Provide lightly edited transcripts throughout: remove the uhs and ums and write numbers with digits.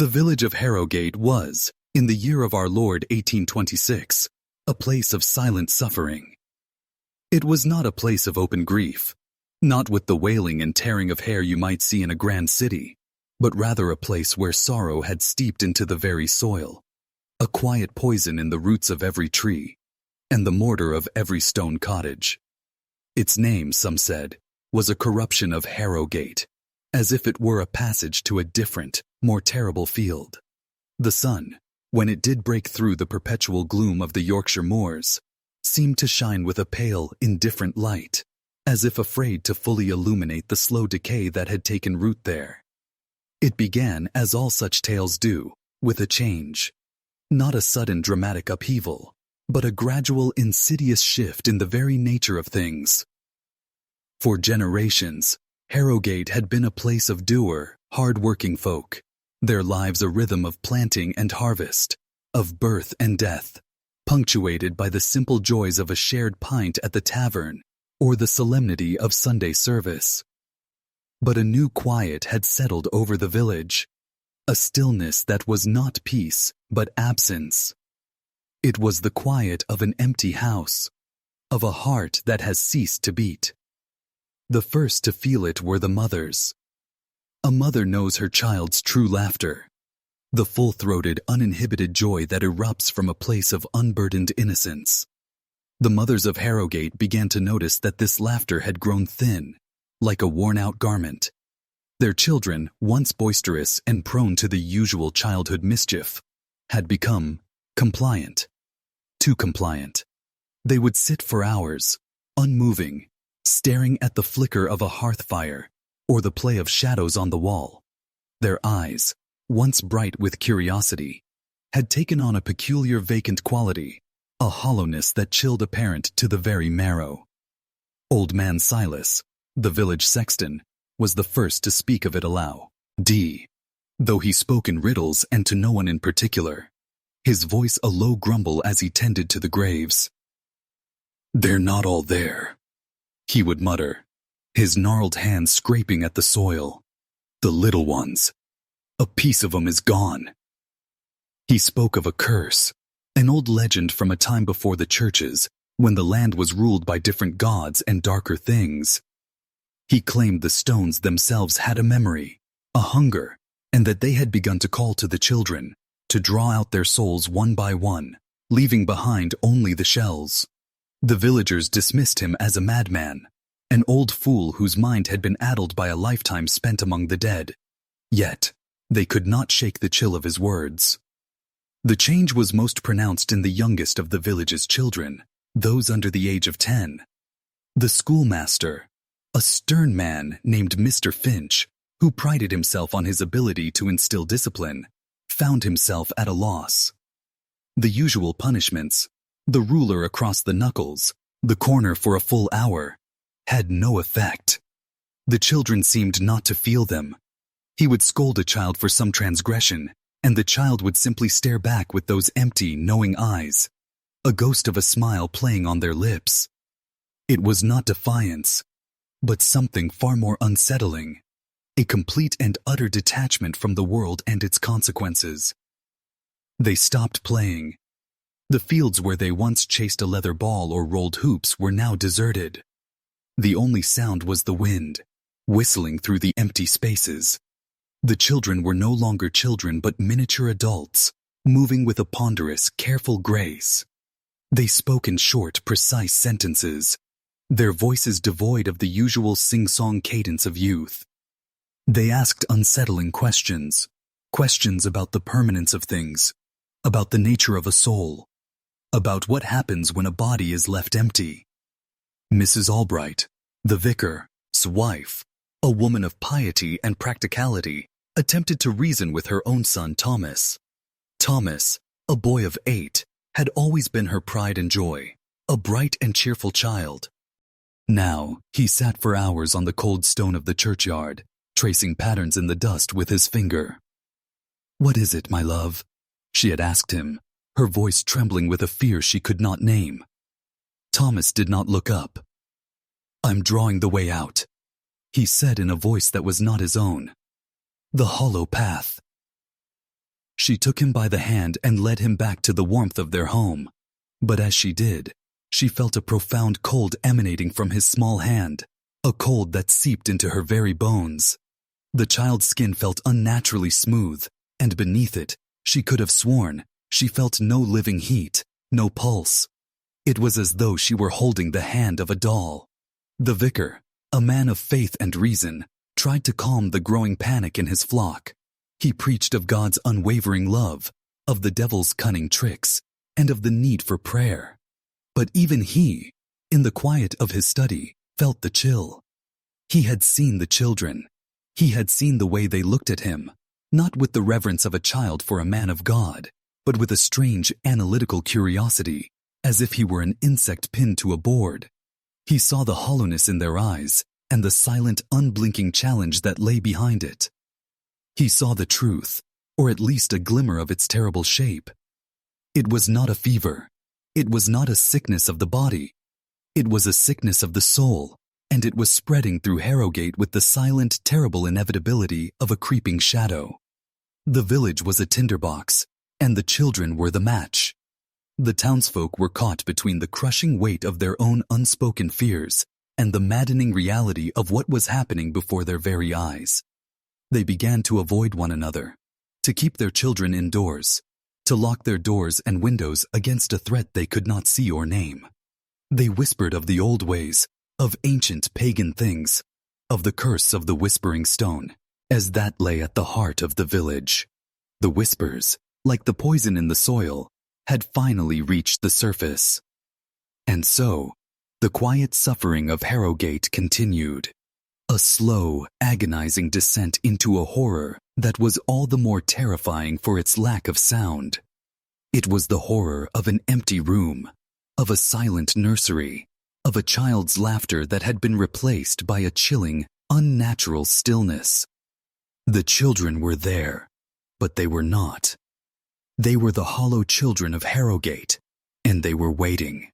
The village of Harrowgate was, in the year of our Lord 1826, a place of silent suffering. It was not a place of open grief, not with the wailing and tearing of hair you might see in a grand city, but rather a place where sorrow had steeped into the very soil, a quiet poison in the roots of every tree, and the mortar of every stone cottage. Its name, some said, was a corruption of Harrowgate, as if it were a passage to a different, more terrible field. The sun, when it did break through the perpetual gloom of the Yorkshire moors, seemed to shine with a pale, indifferent light, as if afraid to fully illuminate the slow decay that had taken root there. It began, as all such tales do, with a change. Not a sudden dramatic upheaval, but a gradual insidious shift in the very nature of things. For generations, Harrowgate had been a place of doer, hard-working folk, their lives a rhythm of planting and harvest, of birth and death, punctuated by the simple joys of a shared pint at the tavern or the solemnity of Sunday service. But a new quiet had settled over the village, a stillness that was not peace, but absence. It was the quiet of an empty house, of a heart that has ceased to beat. The first to feel it were the mothers. A mother knows her child's true laughter, the full-throated, uninhibited joy that erupts from a place of unburdened innocence. The mothers of Harrowgate began to notice that this laughter had grown thin, like a worn-out garment. Their children, once boisterous and prone to the usual childhood mischief, had become compliant. Too compliant. They would sit for hours, unmoving, staring at the flicker of a hearth fire or the play of shadows on the wall. Their eyes, once bright with curiosity, had taken on a peculiar vacant quality, a hollowness that chilled a parent to the very marrow. Old man Silas, the village sexton, was the first to speak of it aloud. Though he spoke in riddles and to no one in particular, his voice a low grumble as he tended to the graves. "They're not all there," he would mutter, his gnarled hands scraping at the soil. "The little ones. A piece of 'em is gone." He spoke of a curse, an old legend from a time before the churches, when the land was ruled by different gods and darker things. He claimed the stones themselves had a memory, a hunger, and that they had begun to call to the children, to draw out their souls one by one, leaving behind only the shells. The villagers dismissed him as a madman, an old fool whose mind had been addled by a lifetime spent among the dead. Yet, they could not shake the chill of his words. The change was most pronounced in the youngest of the village's children, those under the age of 10. The schoolmaster, a stern man named Mr. Finch, who prided himself on his ability to instill discipline, found himself at a loss. The usual punishments, the ruler across the knuckles, the corner for a full hour, had no effect. The children seemed not to feel them. He would scold a child for some transgression, and the child would simply stare back with those empty, knowing eyes, a ghost of a smile playing on their lips. It was not defiance, but something far more unsettling, a complete and utter detachment from the world and its consequences. They stopped playing. The fields where they once chased a leather ball or rolled hoops were now deserted. The only sound was the wind, whistling through the empty spaces. The children were no longer children but miniature adults, moving with a ponderous, careful grace. They spoke in short, precise sentences, their voices devoid of the usual sing-song cadence of youth. They asked unsettling questions, questions about the permanence of things, about the nature of a soul, about what happens when a body is left empty. Mrs. Albright, the vicar's wife, a woman of piety and practicality, attempted to reason with her own son Thomas. Thomas, a boy of 8, had always been her pride and joy, a bright and cheerful child. Now, he sat for hours on the cold stone of the churchyard, tracing patterns in the dust with his finger. "What is it, my love?" she had asked him, her voice trembling with a fear she could not name. Thomas did not look up. "I'm drawing the way out," he said in a voice that was not his own. "The hollow path." She took him by the hand and led him back to the warmth of their home. But as she did, she felt a profound cold emanating from his small hand, a cold that seeped into her very bones. The child's skin felt unnaturally smooth, and beneath it, she could have sworn, she felt no living heat, no pulse. It was as though she were holding the hand of a doll. The vicar, a man of faith and reason, tried to calm the growing panic in his flock. He preached of God's unwavering love, of the devil's cunning tricks, and of the need for prayer. But even he, in the quiet of his study, felt the chill. He had seen the children. He had seen the way they looked at him, not with the reverence of a child for a man of God, but with a strange analytical curiosity, as if he were an insect pinned to a board. He saw the hollowness in their eyes and the silent, unblinking challenge that lay behind it. He saw the truth, or at least a glimmer of its terrible shape. It was not a fever. It was not a sickness of the body. It was a sickness of the soul, and it was spreading through Harrowgate with the silent, terrible inevitability of a creeping shadow. The village was a tinderbox, and the children were the match. The townsfolk were caught between the crushing weight of their own unspoken fears and the maddening reality of what was happening before their very eyes. They began to avoid one another, to keep their children indoors, to lock their doors and windows against a threat they could not see or name. They whispered of the old ways, of ancient pagan things, of the curse of the whispering stone, as that lay at the heart of the village. The whispers, like the poison in the soil, had finally reached the surface. And so, the quiet suffering of Harrowgate continued. A slow, agonizing descent into a horror that was all the more terrifying for its lack of sound. It was the horror of an empty room, of a silent nursery, of a child's laughter that had been replaced by a chilling, unnatural stillness. The children were there, but they were not. They were the Hollow Children of Harrowgate, and they were waiting.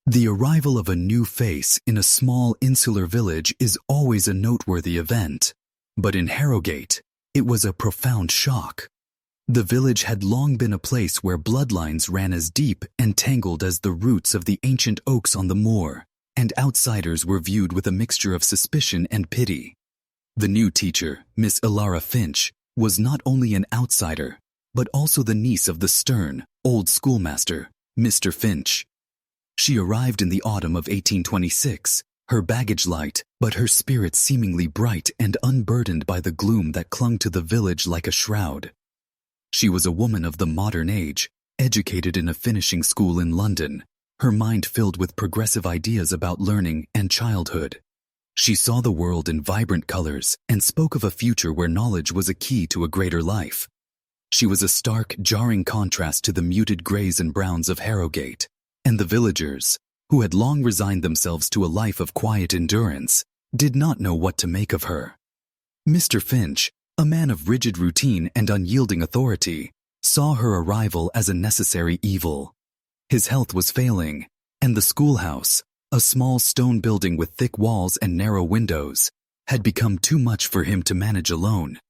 The arrival of a new face in a small insular village is always a noteworthy event, but in Harrowgate, it was a profound shock. The village had long been a place where bloodlines ran as deep and tangled as the roots of the ancient oaks on the moor, and outsiders were viewed with a mixture of suspicion and pity. The new teacher, Miss Elara Finch, was not only an outsider, but also the niece of the stern, old schoolmaster, Mr. Finch. She arrived in the autumn of 1826, her baggage light, but her spirit seemingly bright and unburdened by the gloom that clung to the village like a shroud. She was a woman of the modern age, educated in a finishing school in London, her mind filled with progressive ideas about learning and childhood. She saw the world in vibrant colors and spoke of a future where knowledge was a key to a greater life. She was a stark, jarring contrast to the muted grays and browns of Harrowgate, and the villagers, who had long resigned themselves to a life of quiet endurance, did not know what to make of her. Mr. Finch, a man of rigid routine and unyielding authority, saw her arrival as a necessary evil. His health was failing, and the schoolhouse, a small stone building with thick walls and narrow windows, had become too much for him to manage alone.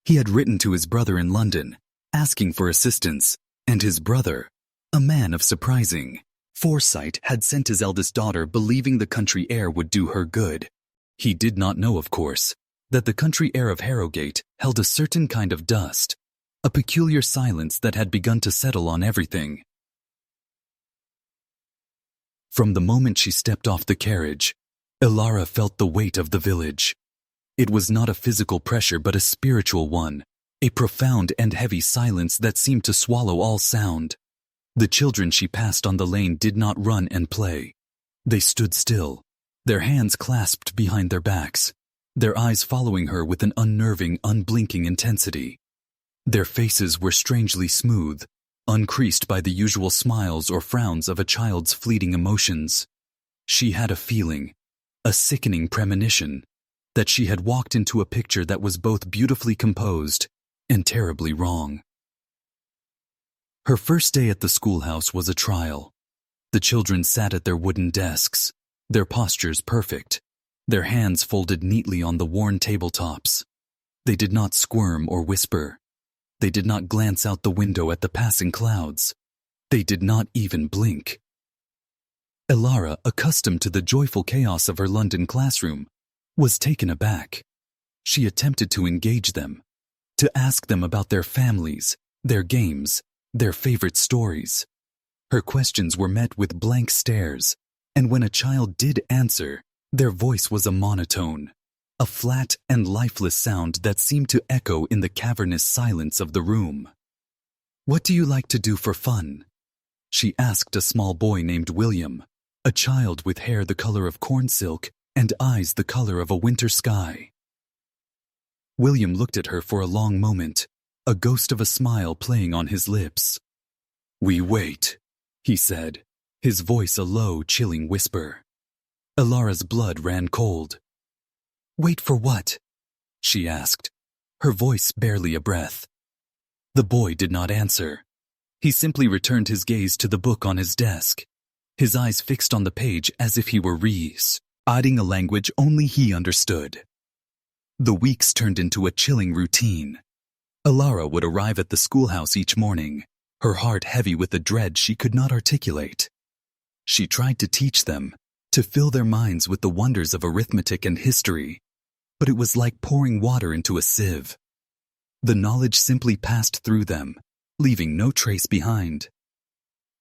He had written to his brother in London, asking for assistance, and his brother, a man of surprising foresight, had sent his eldest daughter believing the country air would do her good. He did not know, of course, that the country air of Harrowgate held a certain kind of dust, a peculiar silence that had begun to settle on everything. From the moment she stepped off the carriage, Elara felt the weight of the village. It was not a physical pressure but a spiritual one, a profound and heavy silence that seemed to swallow all sound. The children she passed on the lane did not run and play. They stood still, their hands clasped behind their backs, their eyes following her with an unnerving, unblinking intensity. Their faces were strangely smooth, uncreased by the usual smiles or frowns of a child's fleeting emotions. She had a feeling, a sickening premonition, that she had walked into a picture that was both beautifully composed and terribly wrong. Her first day at the schoolhouse was a trial. The children sat at their wooden desks, their postures perfect, their hands folded neatly on the worn tabletops. They did not squirm or whisper. They did not glance out the window at the passing clouds. They did not even blink. Elara, accustomed to the joyful chaos of her London classroom, was taken aback. She attempted to engage them, to ask them about their families, their games, their favorite stories. Her questions were met with blank stares, and when a child did answer, their voice was a monotone, a flat and lifeless sound that seemed to echo in the cavernous silence of the room. "What do you like to do for fun?" she asked a small boy named William, a child with hair the color of corn silk and eyes the color of a winter sky. William looked at her for a long moment, a ghost of a smile playing on his lips. "We wait," he said, his voice a low, chilling whisper. Elara's blood ran cold. "Wait for what?" she asked, her voice barely a breath. The boy did not answer. He simply returned his gaze to the book on his desk, his eyes fixed on the page as if he were reciting a language only he understood. The weeks turned into a chilling routine. Elara would arrive at the schoolhouse each morning, her heart heavy with a dread she could not articulate. She tried to teach them, to fill their minds with the wonders of arithmetic and history, but it was like pouring water into a sieve. The knowledge simply passed through them, leaving no trace behind.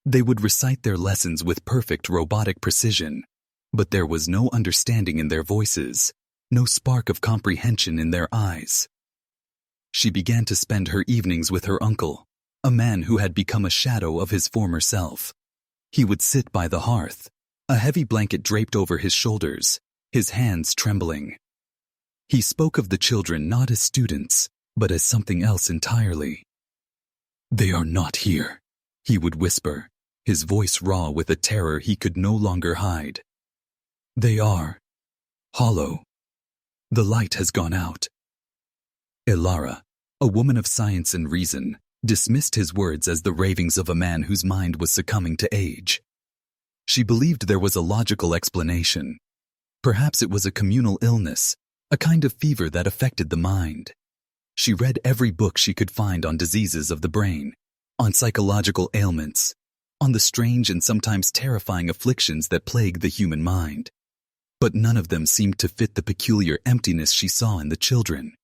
They would recite their lessons with perfect robotic precision, but there was no understanding in their voices, no spark of comprehension in their eyes. She began to spend her evenings with her uncle, a man who had become a shadow of his former self. He would sit by the hearth, a heavy blanket draped over his shoulders, his hands trembling. He spoke of the children not as students, but as something else entirely. "They are not here," he would whisper, his voice raw with a terror he could no longer hide. "They are hollow. The light has gone out." Elara, a woman of science and reason, dismissed his words as the ravings of a man whose mind was succumbing to age. She believed there was a logical explanation. Perhaps it was a communal illness, a kind of fever that affected the mind. She read every book she could find on diseases of the brain, on psychological ailments, on the strange and sometimes terrifying afflictions that plague the human mind. But none of them seemed to fit the peculiar emptiness she saw in the children.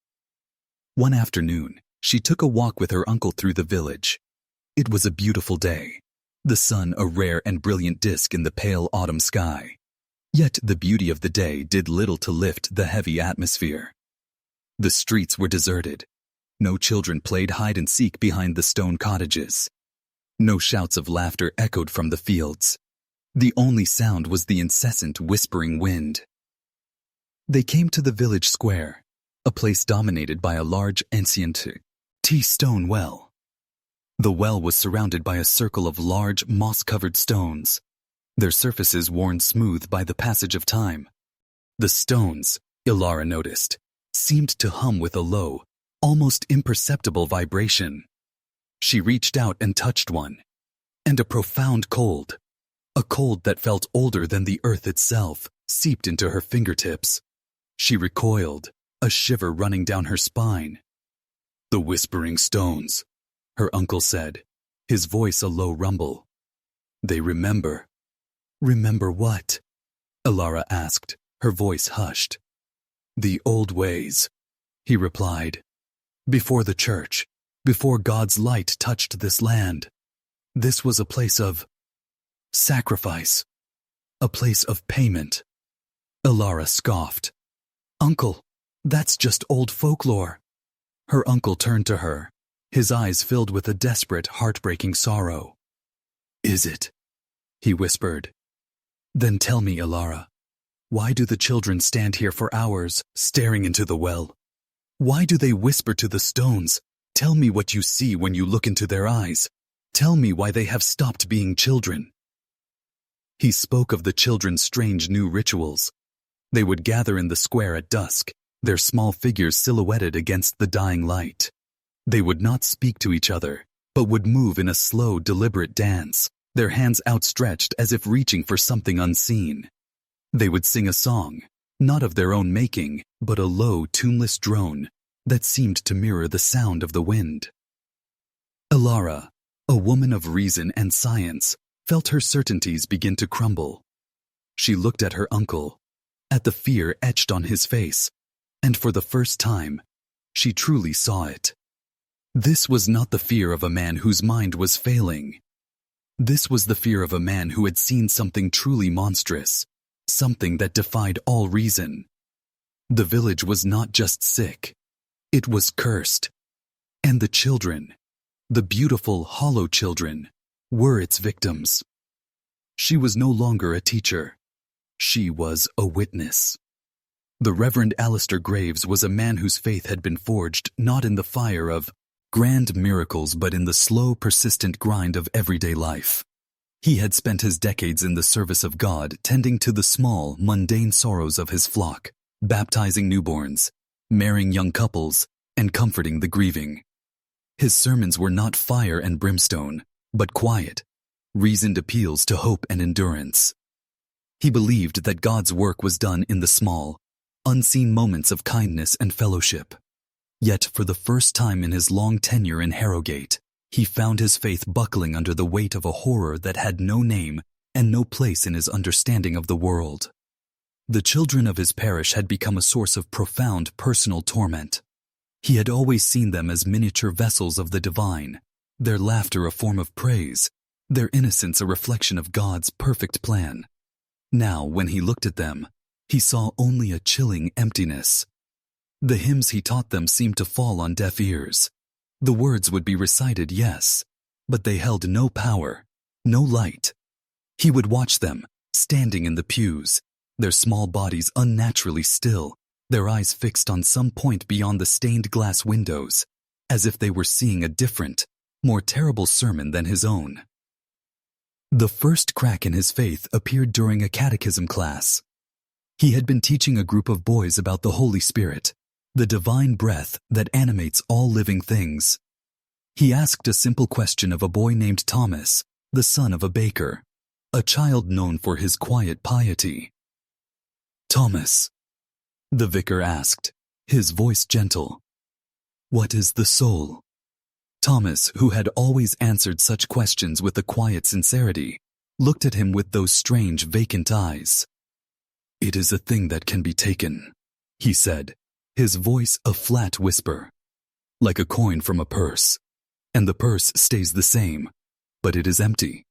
One afternoon, she took a walk with her uncle through the village. It was a beautiful day, the sun a rare and brilliant disk in the pale autumn sky. Yet the beauty of the day did little to lift the heavy atmosphere. The streets were deserted. No children played hide-and-seek behind the stone cottages. No shouts of laughter echoed from the fields. The only sound was the incessant whispering wind. They came to the village square, a place dominated by a large ancient stone well. The well was surrounded by a circle of large moss-covered stones, their surfaces worn smooth by the passage of time. The stones, Elara noticed, seemed to hum with a low, almost imperceptible vibration. She reached out and touched one, and a profound cold, a cold that felt older than the earth itself, seeped into her fingertips. She recoiled, a shiver running down her spine. "The whispering stones," her uncle said, his voice a low rumble. "They remember." "Remember what?" Elara asked, her voice hushed. "The old ways," he replied. "Before the church, before God's light touched this land, this was a place of sacrifice, a place of payment." Elara scoffed. "Uncle, that's just old folklore." Her uncle turned to her, his eyes filled with a desperate, heartbreaking sorrow. "Is it?" he whispered. "Then tell me, Elara, why do the children stand here for hours, staring into the well? Why do they whisper to the stones, 'Tell me what you see when you look into their eyes. Tell me why they have stopped being children?'" He spoke of the children's strange new rituals. They would gather in the square at dusk, their small figures silhouetted against the dying light. They would not speak to each other, but would move in a slow, deliberate dance, their hands outstretched as if reaching for something unseen. They would sing a song, not of their own making, but a low, tuneless drone that seemed to mirror the sound of the wind. Elara, a woman of reason and science, felt her certainties begin to crumble. She looked at her uncle, at the fear etched on his face, and for the first time, she truly saw it. This was not the fear of a man whose mind was failing. This was the fear of a man who had seen something truly monstrous, something that defied all reason. The village was not just sick, it was cursed. And the children, the beautiful Hollow Children, were its victims. She was no longer a teacher. She was a witness. The Reverend Alistair Graves was a man whose faith had been forged not in the fire of grand miracles but in the slow, persistent grind of everyday life. He had spent his decades in the service of God, tending to the small, mundane sorrows of his flock, baptizing newborns, marrying young couples, and comforting the grieving. His sermons were not fire and brimstone, but quiet, reasoned appeals to hope and endurance. He believed that God's work was done in the small, unseen moments of kindness and fellowship. Yet for the first time in his long tenure in Harrowgate, he found his faith buckling under the weight of a horror that had no name and no place in his understanding of the world. The children of his parish had become a source of profound personal torment. He had always seen them as miniature vessels of the divine, their laughter a form of praise, their innocence a reflection of God's perfect plan. Now, when he looked at them, he saw only a chilling emptiness. The hymns he taught them seemed to fall on deaf ears. The words would be recited, yes, but they held no power, no light. He would watch them, standing in the pews, their small bodies unnaturally still, their eyes fixed on some point beyond the stained glass windows, as if they were seeing a different, more terrible sermon than his own. The first crack in his faith appeared during a catechism class. He had been teaching a group of boys about the Holy Spirit, the divine breath that animates all living things. He asked a simple question of a boy named Thomas, the son of a baker, a child known for his quiet piety. "Thomas," the vicar asked, his voice gentle, "what is the soul?" Thomas, who had always answered such questions with a quiet sincerity, looked at him with those strange, vacant eyes. "It is a thing that can be taken," he said, his voice a flat whisper, "like a coin from a purse, and the purse stays the same, but it is empty."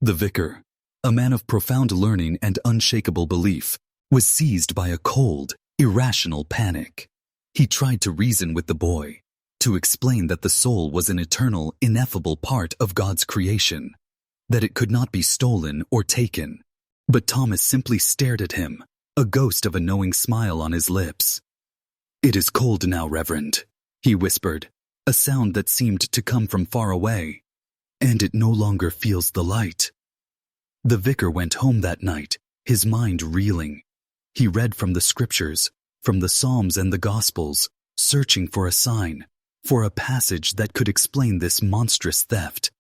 The vicar, a man of profound learning and unshakable belief, was seized by a cold, irrational panic. He tried to reason with the boy, to explain that the soul was an eternal, ineffable part of God's creation, that it could not be stolen or taken. But Thomas simply stared at him, a ghost of a knowing smile on his lips. "It is cold now, Reverend," he whispered, a sound that seemed to come from far away, "and it no longer feels the light." The vicar went home that night, his mind reeling. He read from the scriptures, from the Psalms and the Gospels, searching for a sign, for a passage that could explain this monstrous theft.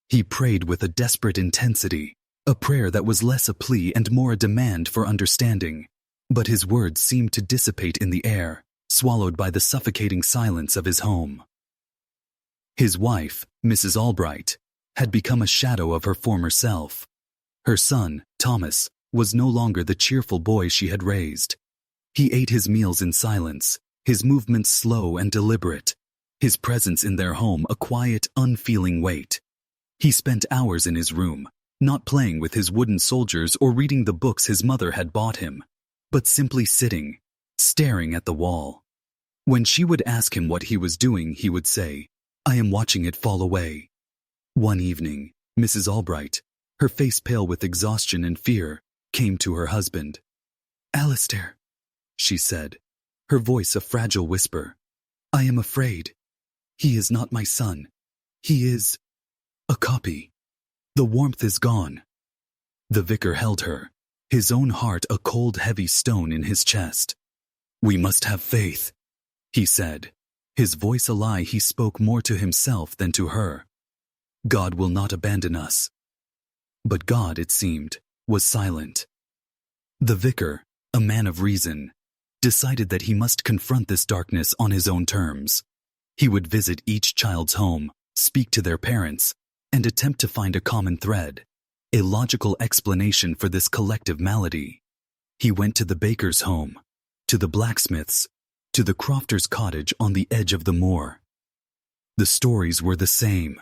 He prayed with a desperate intensity, a prayer that was less a plea and more a demand for understanding. But his words seemed to dissipate in the air, swallowed by the suffocating silence of his home. His wife, Mrs. Albright, had become a shadow of her former self. Her son, Thomas, was no longer the cheerful boy she had raised. He ate his meals in silence, his movements slow and deliberate, his presence in their home a quiet, unfeeling weight. He spent hours in his room, not playing with his wooden soldiers or reading the books his mother had bought him, but simply sitting, staring at the wall. When she would ask him what he was doing, he would say, "I am watching it fall away." One evening, Mrs. Albright, her face pale with exhaustion and fear, came to her husband. "Alistair," she said, her voice a fragile whisper, "I am afraid. He is not my son. He is a copy. The warmth is gone." The vicar held her, his own heart a cold, heavy stone in his chest. "We must have faith," he said, his voice a lie. He spoke more to himself than to her. "God will not abandon us." But God, it seemed, was silent. The vicar, a man of reason, decided that he must confront this darkness on his own terms. He would visit each child's home, speak to their parents, and attempt to find a common thread, a logical explanation for this collective malady. He went to the baker's home, to the blacksmith's, to the crofter's cottage on the edge of the moor. The stories were the same,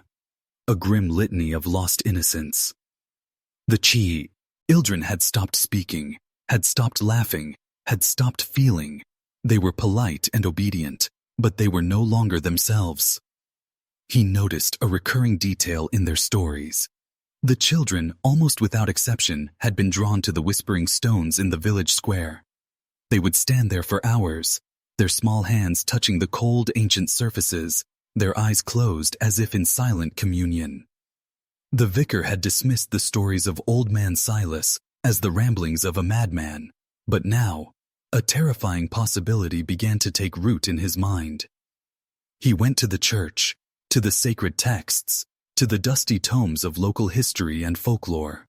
a grim litany of lost innocence. The children had stopped speaking, had stopped laughing, had stopped feeling. They were polite and obedient, but they were no longer themselves. He noticed a recurring detail in their stories. The children, almost without exception, had been drawn to the whispering stones in the village square. They would stand there for hours, their small hands touching the cold, ancient surfaces, their eyes closed as if in silent communion. The vicar had dismissed the stories of Old Man Silas as the ramblings of a madman, but now, a terrifying possibility began to take root in his mind. He went to the church, to the sacred texts, to the dusty tomes of local history and folklore.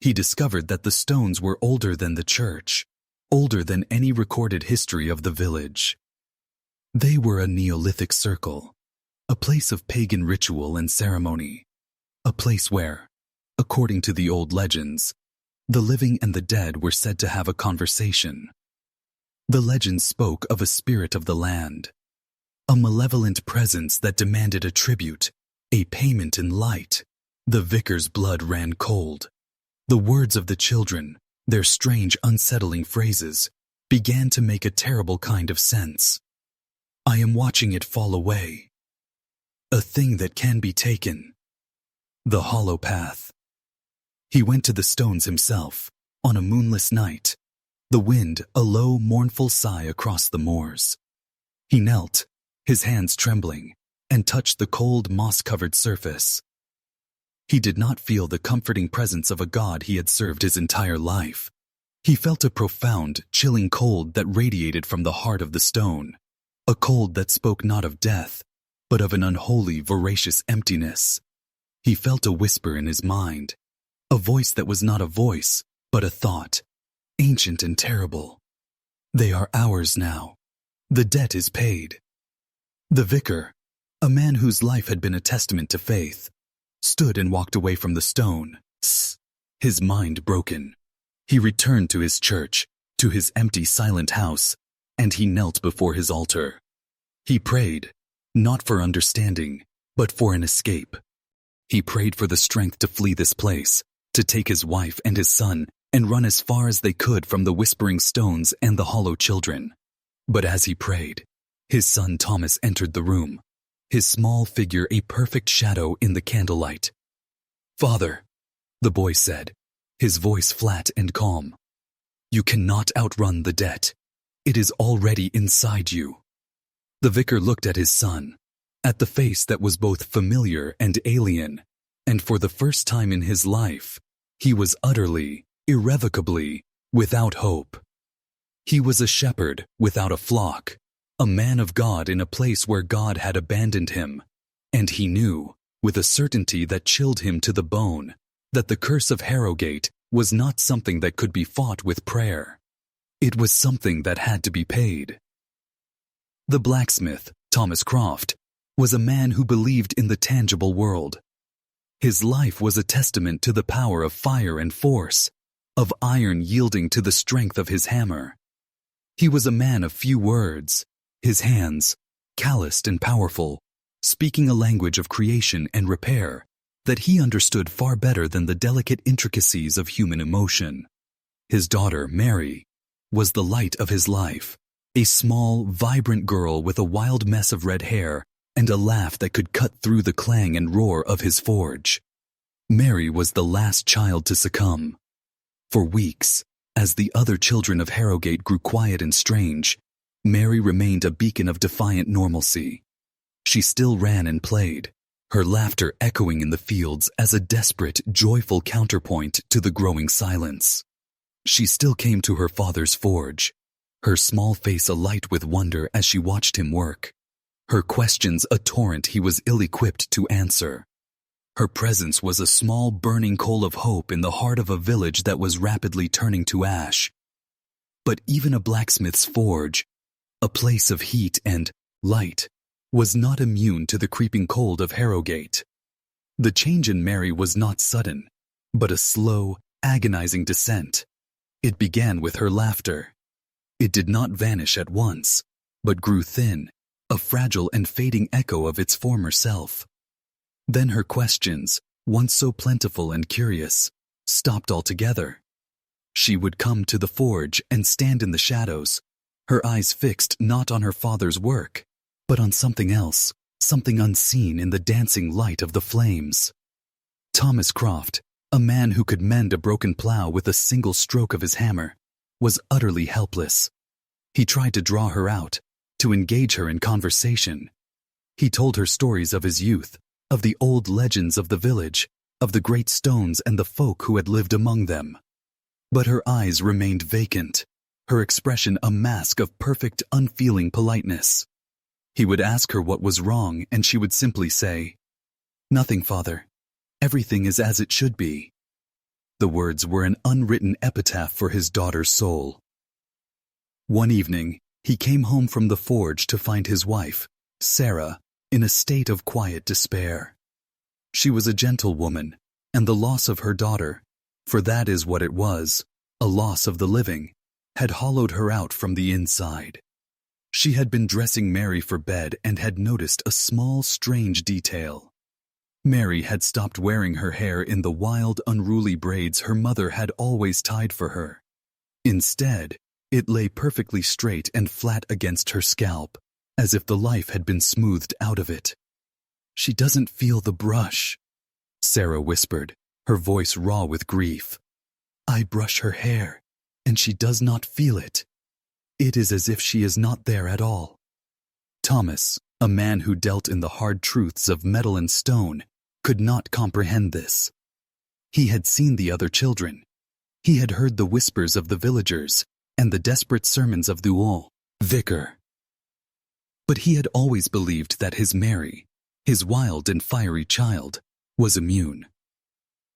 He discovered that the stones were older than the church, older than any recorded history of the village. They were a Neolithic circle, a place of pagan ritual and ceremony, a place where, according to the old legends, the living and the dead were said to have a conversation. The legends spoke of a spirit of the land, a malevolent presence that demanded a tribute, a payment in light. The vicar's blood ran cold. The words of the children, their strange, unsettling phrases, began to make a terrible kind of sense. I am watching it fall away. A thing that can be taken. The hollow path. He went to the stones himself, on a moonless night, the wind a low, mournful sigh across the moors. He knelt, his hands trembling, and touched the cold, moss-covered surface. He did not feel the comforting presence of a God he had served his entire life. He felt a profound, chilling cold that radiated from the heart of the stone, a cold that spoke not of death, but of an unholy, voracious emptiness. He felt a whisper in his mind, a voice that was not a voice, but a thought, ancient and terrible. They are ours now. The debt is paid. The vicar, a man whose life had been a testament to faith, stood and walked away from the stone, his mind broken. He returned to his church, to his empty, silent house, and he knelt before his altar. He prayed, not for understanding, but for an escape. He prayed for the strength to flee this place, to take his wife and his son and run as far as they could from the whispering stones and the hollow children. But as he prayed, his son Thomas entered the room, his small figure a perfect shadow in the candlelight. "Father," the boy said, his voice flat and calm, "you cannot outrun the debt. It is already inside you." The vicar looked at his son, at the face that was both familiar and alien, and for the first time in his life, he was utterly, irrevocably, without hope. He was a shepherd without a flock, a man of God in a place where God had abandoned him, and he knew, with a certainty that chilled him to the bone, that the curse of Harrowgate was not something that could be fought with prayer. It was something that had to be paid. The blacksmith, Thomas Croft, was a man who believed in the tangible world. His life was a testament to the power of fire and force, of iron yielding to the strength of his hammer. He was a man of few words, his hands, calloused and powerful, speaking a language of creation and repair that he understood far better than the delicate intricacies of human emotion. His daughter, Mary, was the light of his life, a small, vibrant girl with a wild mess of red hair and a laugh that could cut through the clang and roar of his forge. Mary was the last child to succumb. For weeks, as the other children of Harrowgate grew quiet and strange, Mary remained a beacon of defiant normalcy. She still ran and played, her laughter echoing in the fields as a desperate, joyful counterpoint to the growing silence. She still came to her father's forge, her small face alight with wonder as she watched him work, her questions a torrent he was ill-equipped to answer. Her presence was a small burning coal of hope in the heart of a village that was rapidly turning to ash. But even a blacksmith's forge, a place of heat and light, was not immune to the creeping cold of Harrowgate. The change in Mary was not sudden, but a slow, agonizing descent. It began with her laughter. It did not vanish at once, but grew thin, a fragile and fading echo of its former self. Then her questions, once so plentiful and curious, stopped altogether. She would come to the forge and stand in the shadows, her eyes fixed not on her father's work, but on something else, something unseen in the dancing light of the flames. Thomas Croft, a man who could mend a broken plow with a single stroke of his hammer, was utterly helpless. He tried to draw her out, to engage her in conversation. He told her stories of his youth, of the old legends of the village, of the great stones and the folk who had lived among them. But her eyes remained vacant, her expression a mask of perfect, unfeeling politeness. He would ask her what was wrong, and she would simply say, "Nothing, father. Everything is as it should be." The words were an unwritten epitaph for his daughter's soul. One evening, he came home from the forge to find his wife, Sarah, in a state of quiet despair. She was a gentle woman, and the loss of her daughter, for that is what it was, a loss of the living, had hollowed her out from the inside. She had been dressing Mary for bed and had noticed a small, strange detail. Mary had stopped wearing her hair in the wild, unruly braids her mother had always tied for her. Instead, it lay perfectly straight and flat against her scalp, as if the life had been smoothed out of it. "She doesn't feel the brush," Sarah whispered, her voice raw with grief. "I brush her hair, and she does not feel it. It is as if she is not there at all." Thomas, a man who dealt in the hard truths of metal and stone, could not comprehend this. He had seen the other children. He had heard the whispers of the villagers and the desperate sermons of the old vicar. But he had always believed that his Mary, his wild and fiery child, was immune.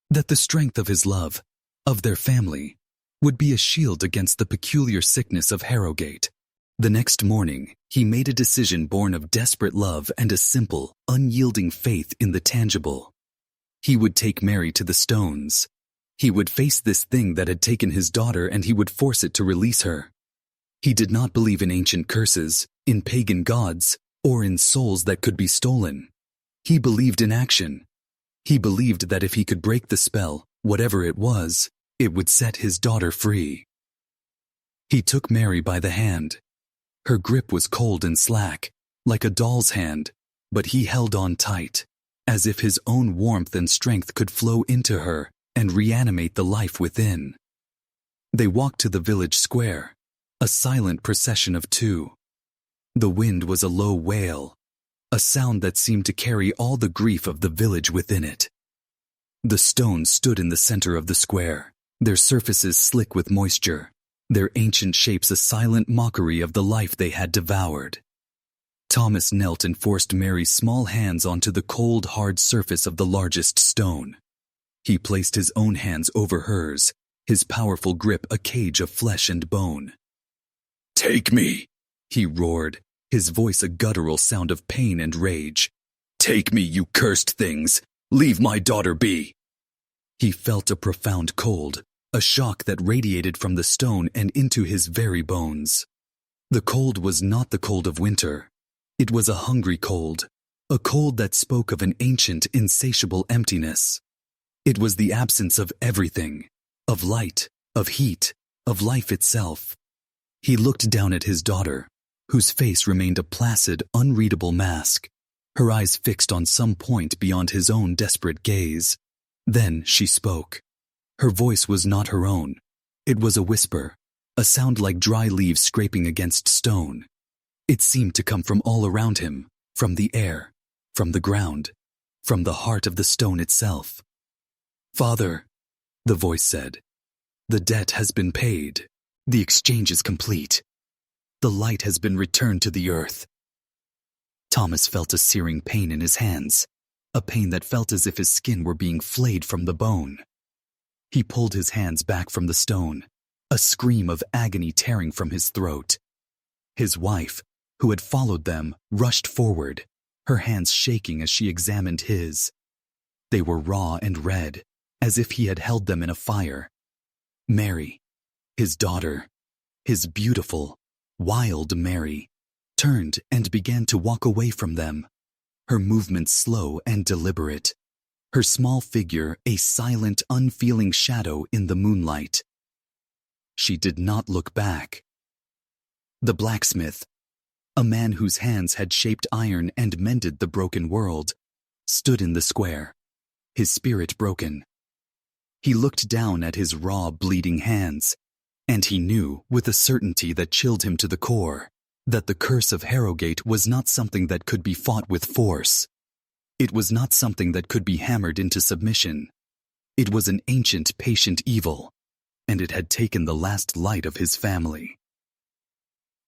That the strength of his love, of their family, would be a shield against the peculiar sickness of Harrowgate. The next morning, he made a decision born of desperate love and a simple, unyielding faith in the tangible. He would take Mary to the stones. He would face this thing that had taken his daughter, and he would force it to release her. He did not believe in ancient curses, in pagan gods, or in souls that could be stolen. He believed in action. He believed that if he could break the spell, whatever it was, it would set his daughter free. He took Mary by the hand. Her grip was cold and slack, like a doll's hand, but he held on tight, as if his own warmth and strength could flow into her and reanimate the life within. They walked to the village square, a silent procession of two. The wind was a low wail, a sound that seemed to carry all the grief of the village within it. The stones stood in the center of the square, their surfaces slick with moisture, their ancient shapes a silent mockery of the life they had devoured. Thomas knelt and forced Mary's small hands onto the cold, hard surface of the largest stone. He placed his own hands over hers, his powerful grip a cage of flesh and bone. "Take me," he roared, his voice a guttural sound of pain and rage. "Take me, you cursed things! Leave my daughter be!" He felt a profound cold, a shock that radiated from the stone and into his very bones. The cold was not the cold of winter. It was a hungry cold, a cold that spoke of an ancient, insatiable emptiness. It was the absence of everything, of light, of heat, of life itself. He looked down at his daughter, whose face remained a placid, unreadable mask, her eyes fixed on some point beyond his own desperate gaze. Then she spoke. Her voice was not her own. It was a whisper, a sound like dry leaves scraping against stone. It seemed to come from all around him, from the air, from the ground, from the heart of the stone itself. "Father," the voice said, "the debt has been paid. The exchange is complete. The light has been returned to the earth." Thomas felt a searing pain in his hands, a pain that felt as if his skin were being flayed from the bone. He pulled his hands back from the stone, a scream of agony tearing from his throat. His wife, who had followed them, rushed forward, her hands shaking as she examined his. They were raw and red, as if he had held them in a fire. Mary, his daughter, his beautiful, wild Mary, turned and began to walk away from them, her movements slow and deliberate, her small figure a silent, unfeeling shadow in the moonlight. She did not look back. The blacksmith, a man whose hands had shaped iron and mended the broken world, stood in the square, his spirit broken. He looked down at his raw, bleeding hands, and he knew, with a certainty that chilled him to the core, that the curse of Harrowgate was not something that could be fought with force. It was not something that could be hammered into submission. It was an ancient, patient evil, and it had taken the last light of his family.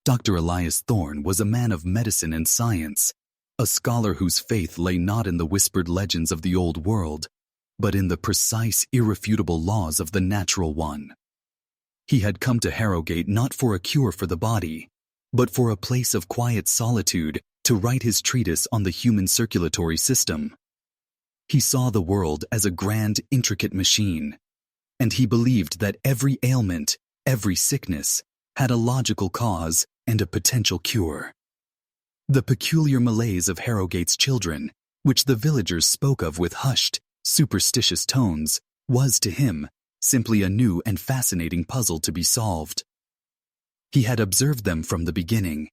Dr. Elias Thorne was a man of medicine and science, a scholar whose faith lay not in the whispered legends of the old world, but in the precise, irrefutable laws of the natural one. He had come to Harrowgate not for a cure for the body, but for a place of quiet solitude to write his treatise on the human circulatory system. He saw the world as a grand, intricate machine, and he believed that every ailment, every sickness, had a logical cause and a potential cure. The peculiar malaise of Harrowgate's children, which the villagers spoke of with hushed, superstitious tones, was to him simply a new and fascinating puzzle to be solved. He had observed them from the beginning,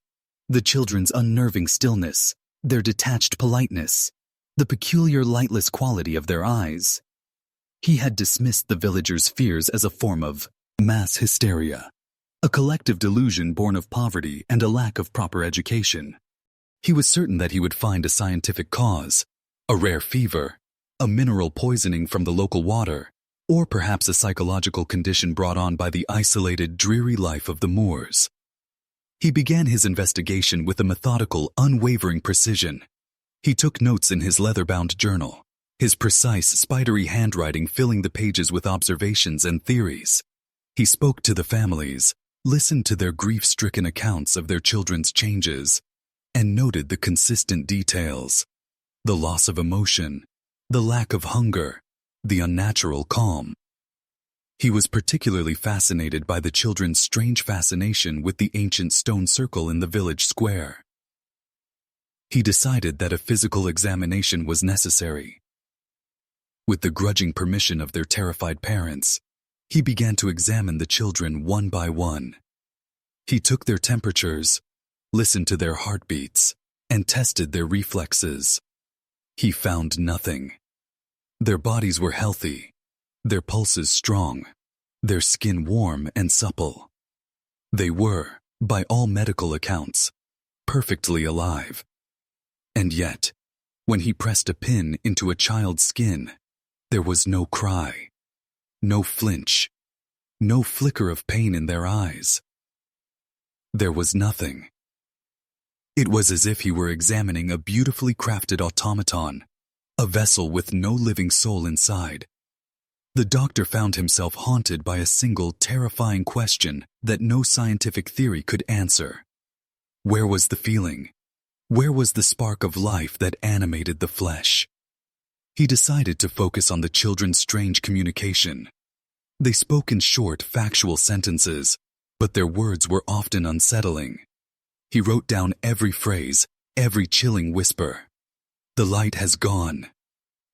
the children's unnerving stillness, their detached politeness, the peculiar lightless quality of their eyes. He had dismissed the villagers' fears as a form of mass hysteria, a collective delusion born of poverty and a lack of proper education. He was certain that he would find a scientific cause, a rare fever, a mineral poisoning from the local water, or perhaps a psychological condition brought on by the isolated, dreary life of the moors. He began his investigation with a methodical, unwavering precision. He took notes in his leather-bound journal, his precise, spidery handwriting filling the pages with observations and theories. He spoke to the families, listened to their grief-stricken accounts of their children's changes, and noted the consistent details: the loss of emotion, the lack of hunger, the unnatural calm. He was particularly fascinated by the children's strange fascination with the ancient stone circle in the village square. He decided that a physical examination was necessary. With the grudging permission of their terrified parents, he began to examine the children one by one. He took their temperatures, listened to their heartbeats, and tested their reflexes. He found nothing. Their bodies were healthy, their pulses strong, their skin warm and supple. They were, by all medical accounts, perfectly alive. And yet, when he pressed a pin into a child's skin, there was no cry, no flinch, no flicker of pain in their eyes. There was nothing. It was as if he were examining a beautifully crafted automaton, a vessel with no living soul inside. The doctor found himself haunted by a single terrifying question that no scientific theory could answer. Where was the feeling? Where was the spark of life that animated the flesh? He decided to focus on the children's strange communication. They spoke in short, factual sentences, but their words were often unsettling. He wrote down every phrase, every chilling whisper. The light has gone.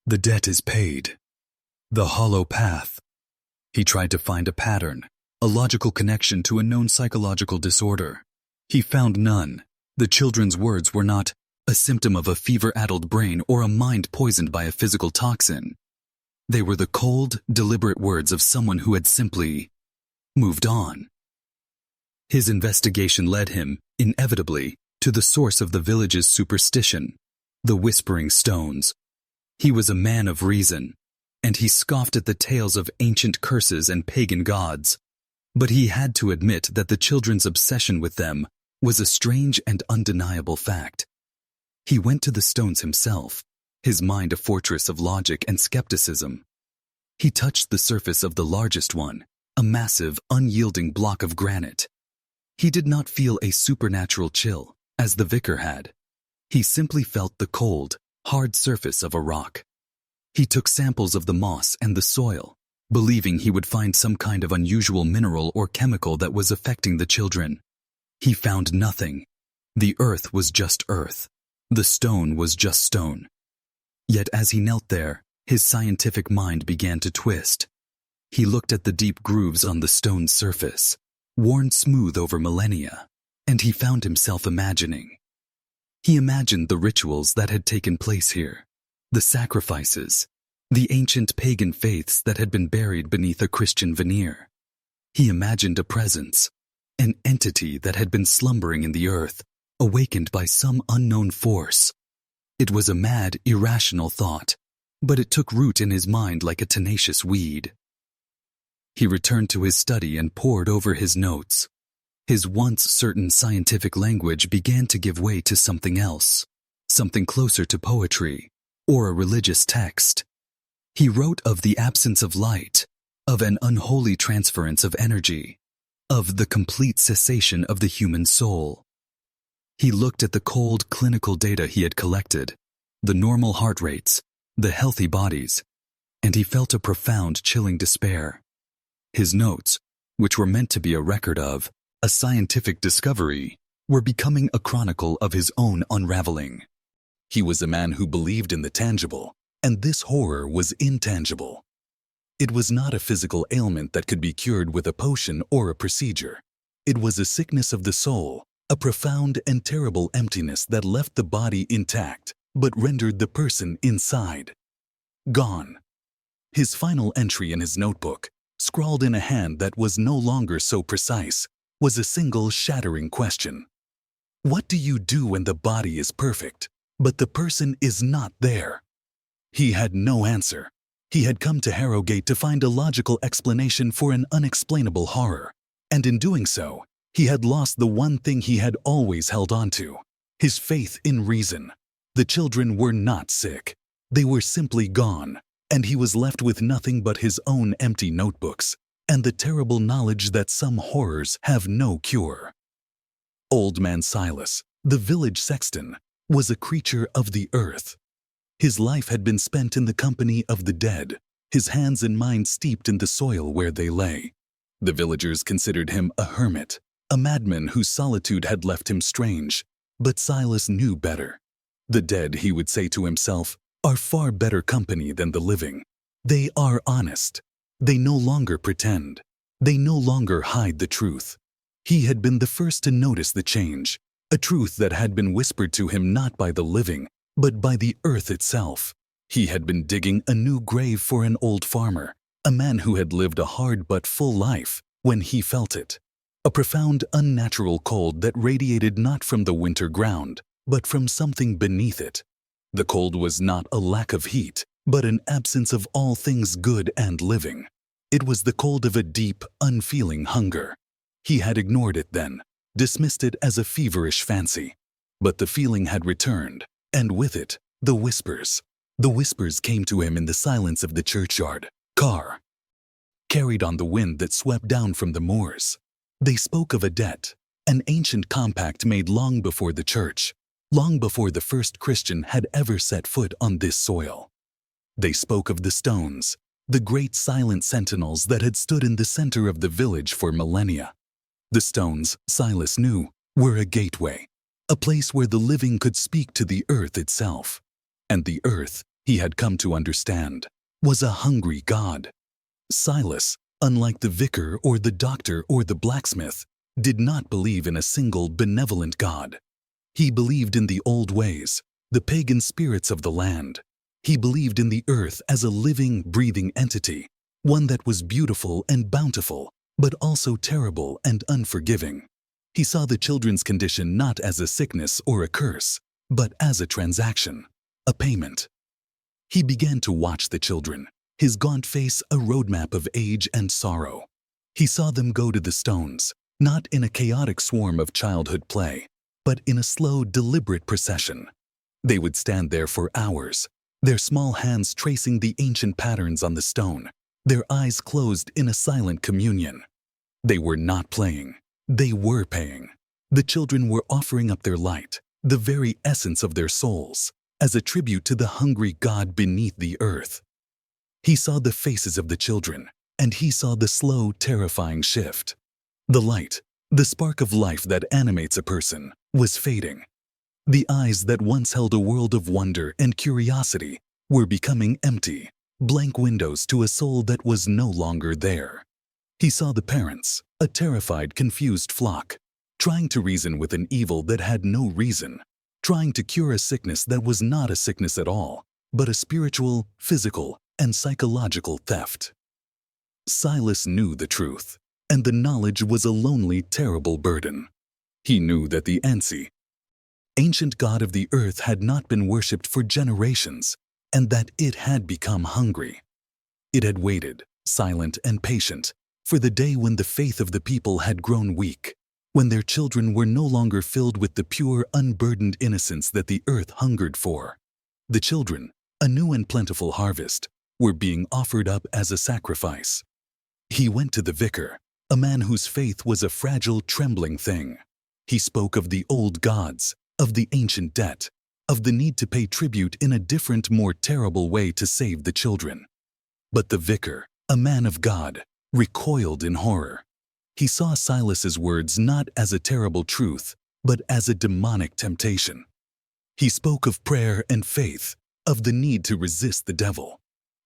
The debt is paid. The hollow path. He tried to find a pattern, a logical connection to a known psychological disorder. He found none. The children's words were not a symptom of a fever-addled brain or a mind poisoned by a physical toxin. They were the cold, deliberate words of someone who had simply moved on. His investigation led him, inevitably, to the source of the village's superstition, the whispering stones. He was a man of reason, and he scoffed at the tales of ancient curses and pagan gods. But he had to admit that the children's obsession with them was a strange and undeniable fact. He went to the stones himself, his mind a fortress of logic and skepticism. He touched the surface of the largest one, a massive, unyielding block of granite. He did not feel a supernatural chill, as the vicar had. He simply felt the cold, hard surface of a rock. He took samples of the moss and the soil, believing he would find some kind of unusual mineral or chemical that was affecting the children. He found nothing. The earth was just earth. The stone was just stone. Yet as he knelt there, his scientific mind began to twist. He looked at the deep grooves on the stone's surface, worn smooth over millennia, and he found himself imagining. He imagined the rituals that had taken place here, the sacrifices, the ancient pagan faiths that had been buried beneath a Christian veneer. He imagined a presence, an entity that had been slumbering in the earth, awakened by some unknown force. It was a mad, irrational thought, but it took root in his mind like a tenacious weed. He returned to his study and pored over his notes. His once certain scientific language began to give way to something else, something closer to poetry or a religious text. He wrote of the absence of light, of an unholy transference of energy, of the complete cessation of the human soul. He looked at the cold clinical data he had collected, the normal heart rates, the healthy bodies, and he felt a profound, chilling despair. His notes, which were meant to be a record of a scientific discovery, were becoming a chronicle of his own unraveling. He was a man who believed in the tangible, and this horror was intangible. It was not a physical ailment that could be cured with a potion or a procedure. It was a sickness of the soul, a profound and terrible emptiness that left the body intact, but rendered the person inside gone. His final entry in his notebook, scrawled in a hand that was no longer so precise, was a single shattering question. What do you do when the body is perfect, but the person is not there? He had no answer. He had come to Harrowgate to find a logical explanation for an unexplainable horror, and in doing so, he had lost the one thing he had always held on to, his faith in reason. The children were not sick. They were simply gone, and he was left with nothing but his own empty notebooks and the terrible knowledge that some horrors have no cure. Old Man Silas, the village sexton, was a creature of the earth. His life had been spent in the company of the dead, his hands and mind steeped in the soil where they lay. The villagers considered him a hermit, a madman whose solitude had left him strange, but Silas knew better. The dead, he would say to himself, are far better company than the living. They are honest. They no longer pretend. They no longer hide the truth. He had been the first to notice the change, a truth that had been whispered to him not by the living, but by the earth itself. He had been digging a new grave for an old farmer, a man who had lived a hard but full life, when he felt it. A profound, unnatural cold that radiated not from the winter ground, but from something beneath it. The cold was not a lack of heat, but an absence of all things good and living. It was the cold of a deep, unfeeling hunger. He had ignored it then, dismissed it as a feverish fancy. But the feeling had returned, and with it, the whispers. The whispers came to him in the silence of the churchyard, carried on the wind that swept down from the moors. They spoke of a debt, an ancient compact made long before the church, long before the first Christian had ever set foot on this soil. They spoke of the stones, the great silent sentinels that had stood in the center of the village for millennia. The stones, Silas knew, were a gateway, a place where the living could speak to the earth itself. And the earth, he had come to understand, was a hungry God. Silas, unlike the vicar or the doctor or the blacksmith, did not believe in a single benevolent God. He believed in the old ways, the pagan spirits of the land. He believed in the earth as a living, breathing entity, one that was beautiful and bountiful, but also terrible and unforgiving. He saw the children's condition not as a sickness or a curse, but as a transaction, a payment. He began to watch the children, his gaunt face a roadmap of age and sorrow. He saw them go to the stones, not in a chaotic swarm of childhood play, but in a slow, deliberate procession. They would stand there for hours, their small hands tracing the ancient patterns on the stone, their eyes closed in a silent communion. They were not playing. They were paying. The children were offering up their light, the very essence of their souls, as a tribute to the hungry God beneath the earth. He saw the faces of the children, and he saw the slow, terrifying shift. The light, the spark of life that animates a person, was fading. The eyes that once held a world of wonder and curiosity were becoming empty, blank windows to a soul that was no longer there. He saw the parents, a terrified, confused flock, trying to reason with an evil that had no reason, trying to cure a sickness that was not a sickness at all, but a spiritual, physical, and psychological theft. Silas knew the truth, and the knowledge was a lonely, terrible burden. He knew that the ancient God of the earth had not been worshipped for generations, and that it had become hungry. It had waited, silent and patient, for the day when the faith of the people had grown weak, when their children were no longer filled with the pure, unburdened innocence that the earth hungered for. The children, a new and plentiful harvest, were being offered up as a sacrifice. He went to the vicar, a man whose faith was a fragile, trembling thing. He spoke of the old gods, of the ancient debt, of the need to pay tribute in a different, more terrible way to save the children. But the vicar, a man of God, recoiled in horror. He saw Silas's words not as a terrible truth, but as a demonic temptation. He spoke of prayer and faith, of the need to resist the devil.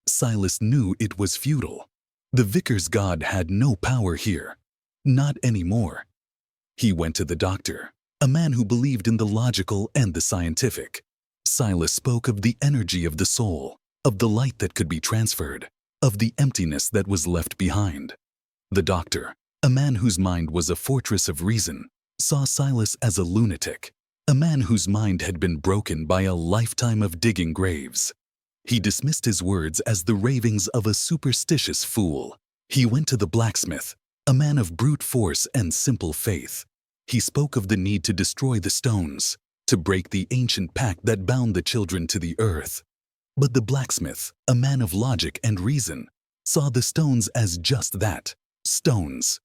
Silas knew it was futile. The vicar's God had no power here. Not anymore. He went to the doctor, a man who believed in the logical and the scientific. Silas spoke of the energy of the soul, of the light that could be transferred, of the emptiness that was left behind. The doctor, a man whose mind was a fortress of reason, saw Silas as a lunatic, a man whose mind had been broken by a lifetime of digging graves. He dismissed his words as the ravings of a superstitious fool. He went to the blacksmith, a man of brute force and simple faith. He spoke of the need to destroy the stones, to break the ancient pact that bound the children to the earth. But the blacksmith, a man of logic and reason, saw the stones as just that, stones.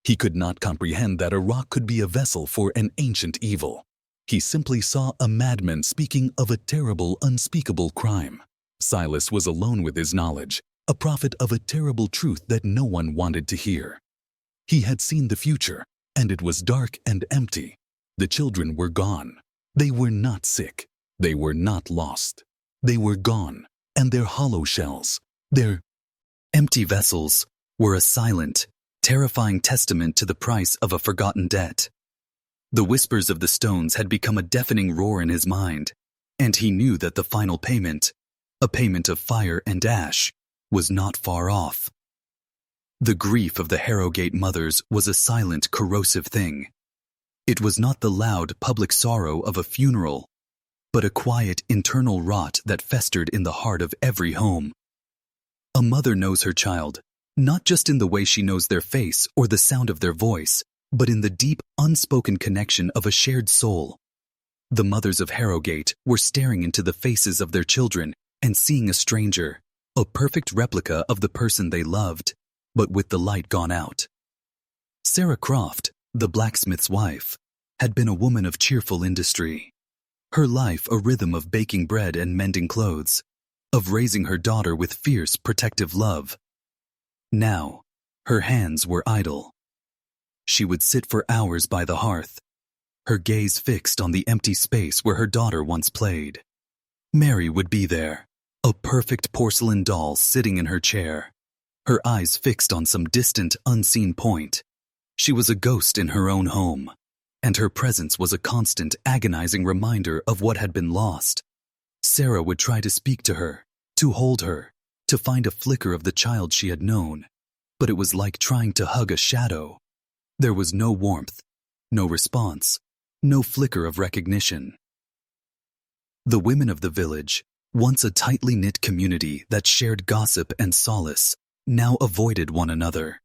He could not comprehend that a rock could be a vessel for an ancient evil. He simply saw a madman speaking of a terrible, unspeakable crime. Silas was alone with his knowledge, a prophet of a terrible truth that no one wanted to hear. He had seen the future, and it was dark and empty. The children were gone. They were not sick. They were not lost. They were gone, and their hollow shells, their empty vessels, were a silent, terrifying testament to the price of a forgotten debt. The whispers of the stones had become a deafening roar in his mind, and he knew that the final payment, a payment of fire and ash, was not far off. The grief of the Harrowgate mothers was a silent, corrosive thing. It was not the loud, public sorrow of a funeral, but a quiet, internal rot that festered in the heart of every home. A mother knows her child, not just in the way she knows their face or the sound of their voice, but in the deep, unspoken connection of a shared soul. The mothers of Harrowgate were staring into the faces of their children and seeing a stranger, a perfect replica of the person they loved, but with the light gone out. Sarah Croft, the blacksmith's wife, had been a woman of cheerful industry. Her life a rhythm of baking bread and mending clothes, of raising her daughter with fierce, protective love. Now, her hands were idle. She would sit for hours by the hearth, her gaze fixed on the empty space where her daughter once played. Mary would be there, a perfect porcelain doll sitting in her chair, her eyes fixed on some distant, unseen point. She was a ghost in her own home, and her presence was a constant, agonizing reminder of what had been lost. Sarah would try to speak to her, to hold her, to find a flicker of the child she had known, but it was like trying to hug a shadow. There was no warmth, no response, no flicker of recognition. The women of the village, once a tightly knit community that shared gossip and solace, now avoided one another.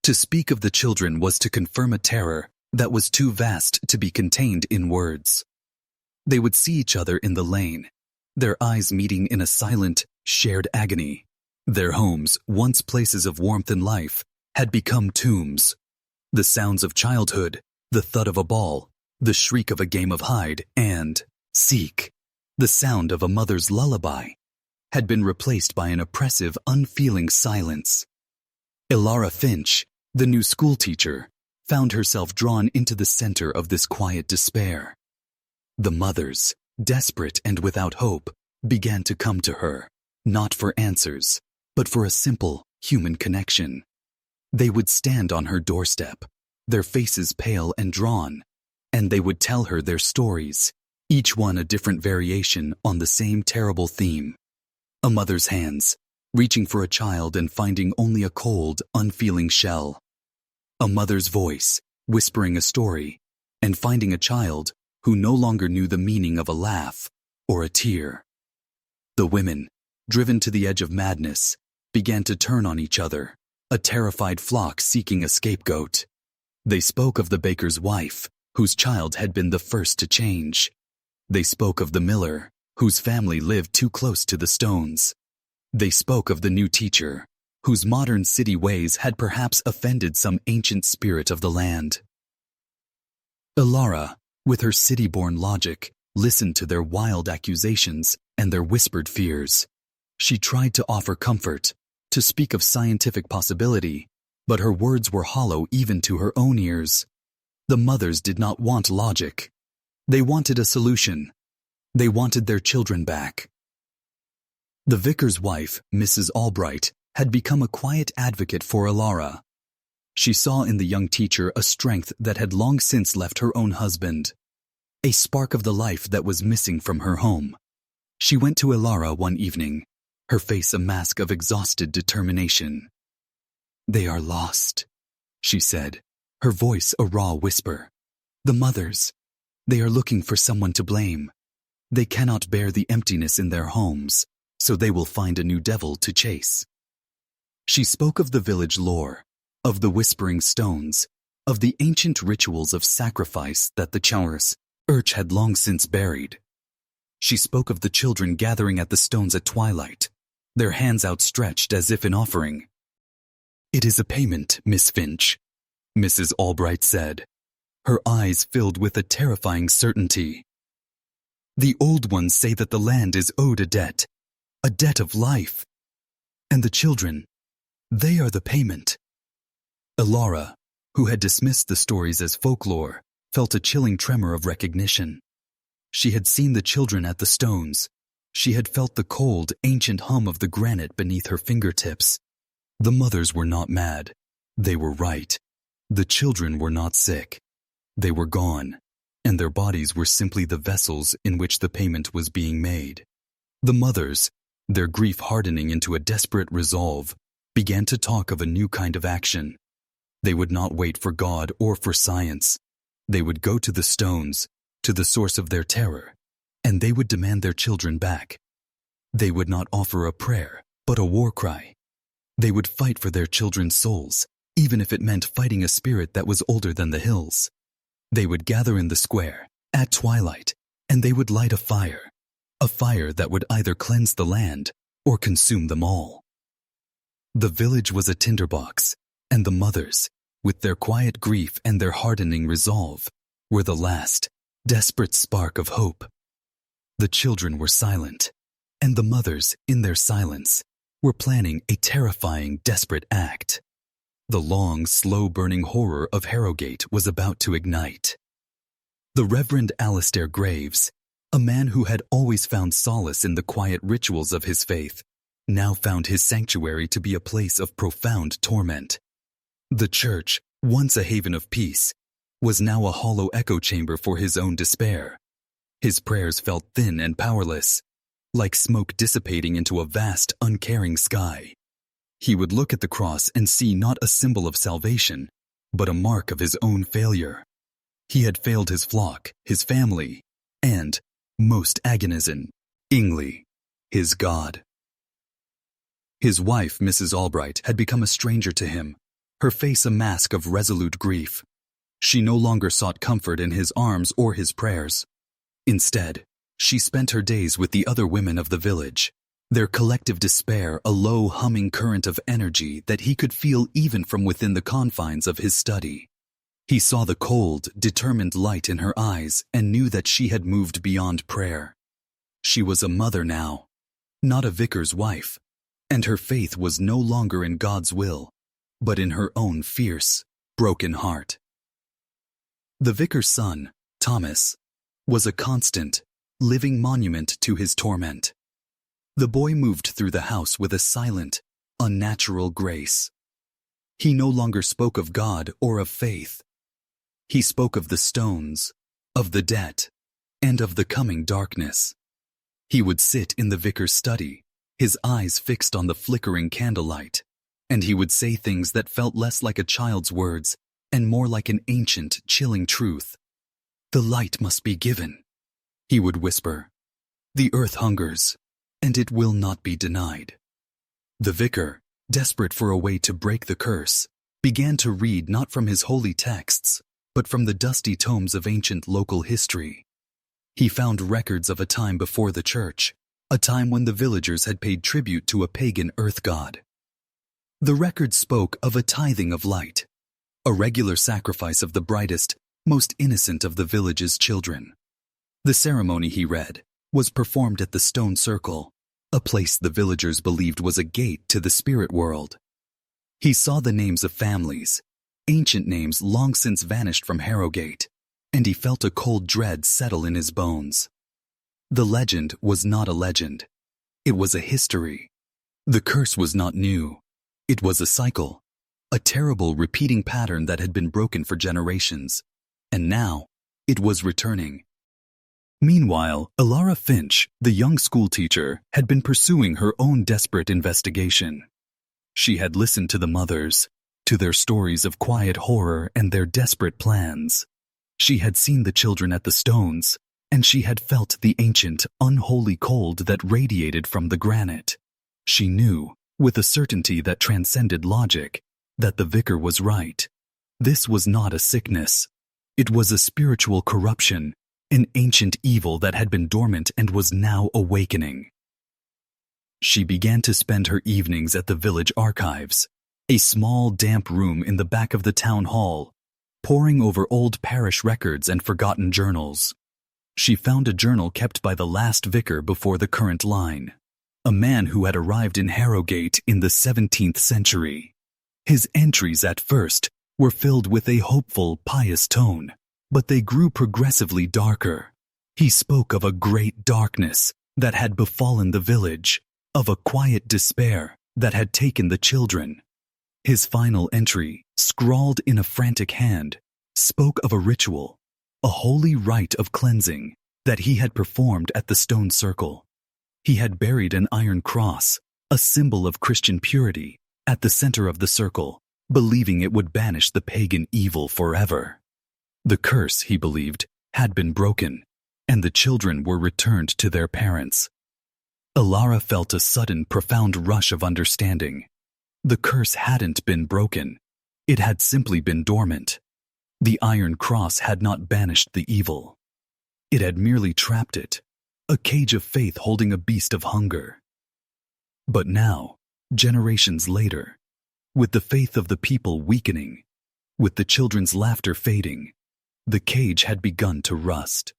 To speak of the children was to confirm a terror that was too vast to be contained in words. They would see each other in the lane, their eyes meeting in a silent, shared agony. Their homes, once places of warmth and life, had become tombs. The sounds of childhood, the thud of a ball, the shriek of a game of hide and seek, the sound of a mother's lullaby, had been replaced by an oppressive, unfeeling silence. Ilara Finch, the new schoolteacher, found herself drawn into the center of this quiet despair. The mothers, desperate and without hope, began to come to her, not for answers, but for a simple, human connection. They would stand on her doorstep, their faces pale and drawn, and they would tell her their stories, each one a different variation on the same terrible theme. A mother's hands, reaching for a child and finding only a cold, unfeeling shell. A mother's voice, whispering a story, and finding a child who no longer knew the meaning of a laugh or a tear. The women, driven to the edge of madness, began to turn on each other, a terrified flock seeking a scapegoat. They spoke of the baker's wife, whose child had been the first to change. They spoke of the miller, whose family lived too close to the stones. They spoke of the new teacher, whose modern city ways had perhaps offended some ancient spirit of the land. Ilara, with her city-born logic, listened to their wild accusations and their whispered fears. She tried to offer comfort, to speak of scientific possibility, but her words were hollow even to her own ears. The mothers did not want logic. They wanted a solution. They wanted their children back. The vicar's wife, Mrs. Albright, had become a quiet advocate for Ilara. She saw in the young teacher a strength that had long since left her own husband, a spark of the life that was missing from her home. She went to Ilara one evening, her face a mask of exhausted determination. "They are lost," she said, her voice a raw whisper. "The mothers, they are looking for someone to blame. They cannot bear the emptiness in their homes, so they will find a new devil to chase." She spoke of the village lore, of the whispering stones, of the ancient rituals of sacrifice that the Chaurus Urch had long since buried. She spoke of the children gathering at the stones at twilight, their hands outstretched as if in offering. "It is a payment, Miss Finch," Mrs. Albright said, her eyes filled with a terrifying certainty. "The old ones say that the land is owed a debt of life. And the children, they are the payment." Ilara, who had dismissed the stories as folklore, felt a chilling tremor of recognition. She had seen the children at the stones. She had felt the cold, ancient hum of the granite beneath her fingertips. The mothers were not mad. They were right. The children were not sick. They were gone, and their bodies were simply the vessels in which the payment was being made. The mothers, their grief hardening into a desperate resolve, began to talk of a new kind of action. They would not wait for God or for science. They would go to the stones, to the source of their terror, and they would demand their children back. They would not offer a prayer, but a war cry. They would fight for their children's souls, even if it meant fighting a spirit that was older than the hills. They would gather in the square, at twilight, and they would light a fire that would either cleanse the land or consume them all. The village was a tinderbox, and the mothers, with their quiet grief and their hardening resolve, were the last, desperate spark of hope. The children were silent, and the mothers, in their silence, were planning a terrifying, desperate act. The long, slow-burning horror of Harrowgate was about to ignite. The Reverend Alistair Graves, a man who had always found solace in the quiet rituals of his faith, now found his sanctuary to be a place of profound torment. The church, once a haven of peace, was now a hollow echo chamber for his own despair. His prayers felt thin and powerless, like smoke dissipating into a vast, uncaring sky. He would look at the cross and see not a symbol of salvation, but a mark of his own failure. He had failed his flock, his family, and, most agonizingly, his God. His wife, Mrs. Albright, had become a stranger to him, her face a mask of resolute grief. She no longer sought comfort in his arms or his prayers. Instead, she spent her days with the other women of the village, their collective despair a low humming current of energy that he could feel even from within the confines of his study. He saw the cold, determined light in her eyes and knew that she had moved beyond prayer. She was a mother now, not a vicar's wife, and her faith was no longer in God's will, but in her own fierce, broken heart. The vicar's son, Thomas, was a constant, living monument to his torment. The boy moved through the house with a silent, unnatural grace. He no longer spoke of God or of faith. He spoke of the stones, of the debt, and of the coming darkness. He would sit in the vicar's study, his eyes fixed on the flickering candlelight, and he would say things that felt less like a child's words and more like an ancient, chilling truth. "The light must be given," he would whisper. "The earth hungers, and it will not be denied." The vicar, desperate for a way to break the curse, began to read not from his holy texts, but from the dusty tomes of ancient local history. He found records of a time before the church, a time when the villagers had paid tribute to a pagan earth god. The records spoke of a tithing of light, a regular sacrifice of the brightest, most innocent of the village's children. The ceremony, he read, was performed at the stone circle, a place the villagers believed was a gate to the spirit world. He saw the names of families, ancient names long since vanished from Harrowgate, and he felt a cold dread settle in his bones. The legend was not a legend. It was a history. The curse was not new. It was a cycle, a terrible repeating pattern that had been broken for generations, and now it was returning. Meanwhile, Alara Finch, the young schoolteacher, had been pursuing her own desperate investigation. She had listened to the mothers, to their stories of quiet horror and their desperate plans. She had seen the children at the stones, and she had felt the ancient, unholy cold that radiated from the granite. She knew, with a certainty that transcended logic, that the vicar was right. This was not a sickness. It was a spiritual corruption, an ancient evil that had been dormant and was now awakening. She began to spend her evenings at the village archives, a small, damp room in the back of the town hall, poring over old parish records and forgotten journals. She found a journal kept by the last vicar before the current line, a man who had arrived in Harrowgate in the 17th century. His entries at first were filled with a hopeful, pious tone, but they grew progressively darker. He spoke of a great darkness that had befallen the village, of a quiet despair that had taken the children. His final entry, scrawled in a frantic hand, spoke of a ritual, a holy rite of cleansing that he had performed at the stone circle. He had buried an iron cross, a symbol of Christian purity, at the center of the circle, believing it would banish the pagan evil forever. The curse, he believed, had been broken, and the children were returned to their parents. Alara felt a sudden, profound rush of understanding. The curse hadn't been broken. It had simply been dormant. The iron cross had not banished the evil. It had merely trapped it, a cage of faith holding a beast of hunger. But now, generations later, with the faith of the people weakening, with the children's laughter fading, the cage had begun to rust.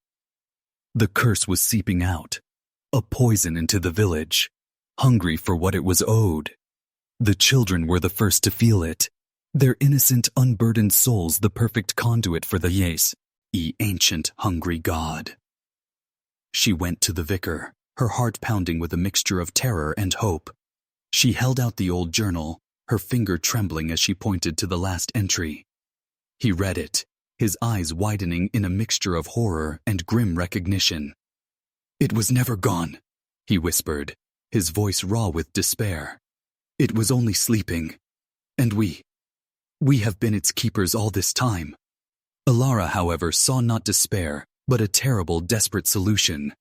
The curse was seeping out, a poison into the village, hungry for what it was owed. The children were the first to feel it, their innocent, unburdened souls the perfect conduit for the ancient, hungry God. She went to the vicar, her heart pounding with a mixture of terror and hope. She held out the old journal, her finger trembling as she pointed to the last entry. He read it, his eyes widening in a mixture of horror and grim recognition. "It was never gone," he whispered, his voice raw with despair. "It was only sleeping, and we have been its keepers all this time." Alara, however, saw not despair, but a terrible, desperate solution.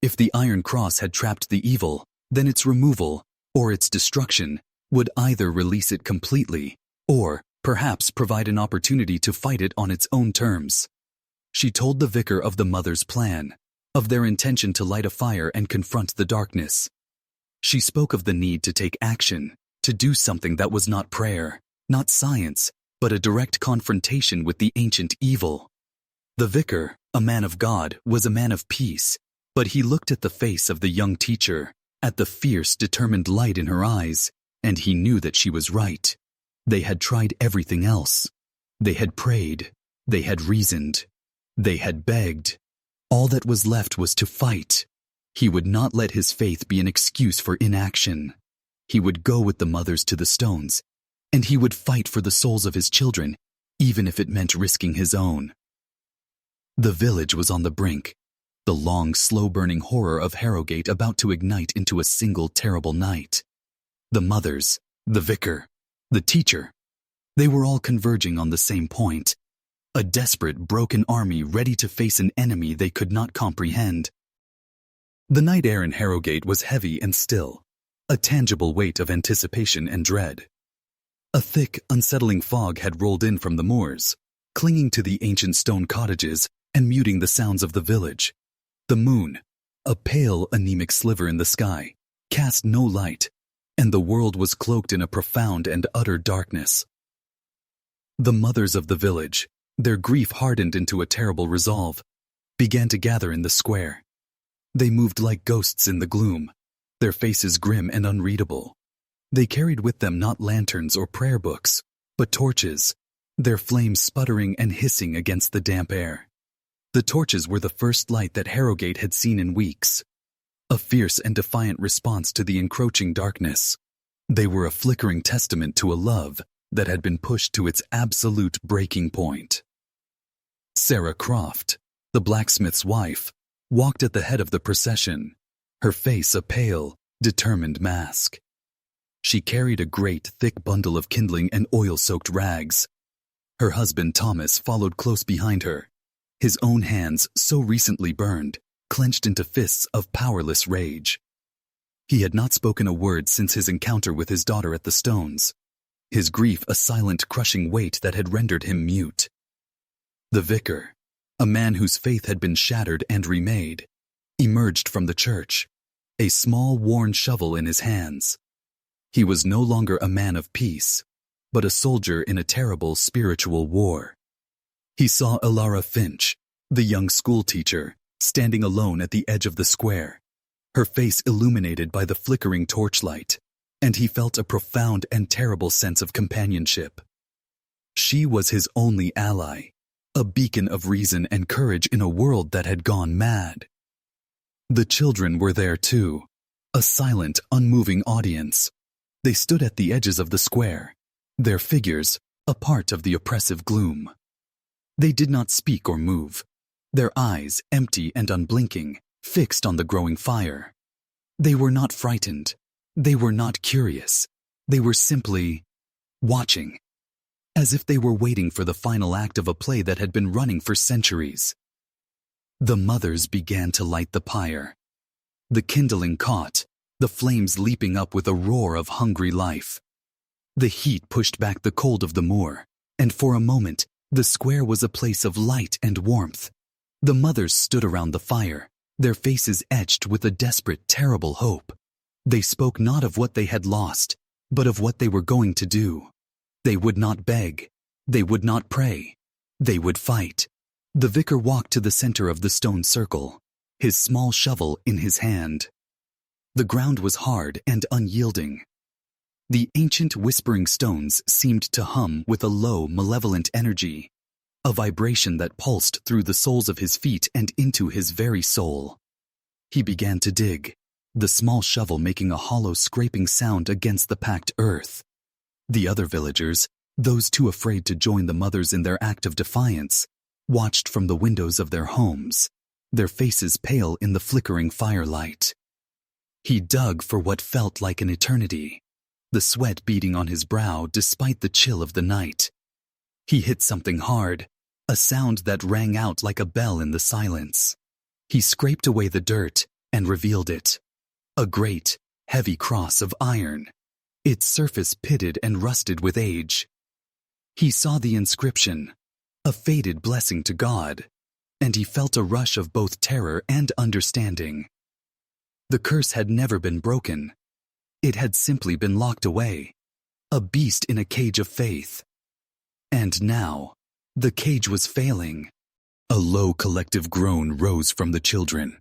If the Iron Cross had trapped the evil, then its removal, or its destruction, would either release it completely, or perhaps provide an opportunity to fight it on its own terms. She told the vicar of the mother's plan, of their intention to light a fire and confront the darkness. She spoke of the need to take action, to do something that was not prayer, not science, but a direct confrontation with the ancient evil. The vicar, a man of God, was a man of peace, but he looked at the face of the young teacher, at the fierce, determined light in her eyes, and he knew that she was right. They had tried everything else. They had prayed. They had reasoned. They had begged. All that was left was to fight. He would not let his faith be an excuse for inaction. He would go with the mothers to the stones, and he would fight for the souls of his children, even if it meant risking his own. The village was on the brink, the long, slow-burning horror of Harrowgate about to ignite into a single terrible night. The mothers, the vicar, the teacher, they were all converging on the same point. A desperate, broken army ready to face an enemy they could not comprehend. The night air in Harrowgate was heavy and still, a tangible weight of anticipation and dread. A thick, unsettling fog had rolled in from the moors, clinging to the ancient stone cottages and muting the sounds of the village. The moon, a pale, anemic sliver in the sky, cast no light, and the world was cloaked in a profound and utter darkness. The mothers of the village, their grief hardened into a terrible resolve, began to gather in the square. They moved like ghosts in the gloom, their faces grim and unreadable. They carried with them not lanterns or prayer books, but torches, their flames sputtering and hissing against the damp air. The torches were the first light that Harrowgate had seen in weeks, a fierce and defiant response to the encroaching darkness. They were a flickering testament to a love that had been pushed to its absolute breaking point. Sarah Croft, the blacksmith's wife, walked at the head of the procession, her face a pale, determined mask. She carried a great, thick bundle of kindling and oil-soaked rags. Her husband Thomas followed close behind her, his own hands, so recently burned, clenched into fists of powerless rage. He had not spoken a word since his encounter with his daughter at the stones, his grief a silent, crushing weight that had rendered him mute. The vicar, a man whose faith had been shattered and remade, emerged from the church, a small, worn shovel in his hands. He was no longer a man of peace, but a soldier in a terrible spiritual war. He saw Elara Finch, the young schoolteacher, standing alone at the edge of the square, her face illuminated by the flickering torchlight, and he felt a profound and terrible sense of companionship. She was his only ally, a beacon of reason and courage in a world that had gone mad. The children were there too, a silent, unmoving audience. They stood at the edges of the square, their figures a part of the oppressive gloom. They did not speak or move, their eyes, empty and unblinking, fixed on the growing fire. They were not frightened. They were not curious. They were simply watching, as if they were waiting for the final act of a play that had been running for centuries. The mothers began to light the pyre. The kindling caught, the flames leaping up with a roar of hungry life. The heat pushed back the cold of the moor, and for a moment, the square was a place of light and warmth. The mothers stood around the fire, their faces etched with a desperate, terrible hope. They spoke not of what they had lost, but of what they were going to do. They would not beg. They would not pray. They would fight. The vicar walked to the center of the stone circle, his small shovel in his hand. The ground was hard and unyielding. The ancient whispering stones seemed to hum with a low, malevolent energy, a vibration that pulsed through the soles of his feet and into his very soul. He began to dig, the small shovel making a hollow scraping sound against the packed earth. The other villagers, those too afraid to join the mothers in their act of defiance, watched from the windows of their homes, their faces pale in the flickering firelight. He dug for what felt like an eternity, the sweat beading on his brow despite the chill of the night. He hit something hard, a sound that rang out like a bell in the silence. He scraped away the dirt and revealed it. A great, heavy cross of iron, its surface pitted and rusted with age. He saw the inscription, a faded blessing to God, and he felt a rush of both terror and understanding. The curse had never been broken. It had simply been locked away, a beast in a cage of faith. And now, the cage was failing. A low collective groan rose from the children.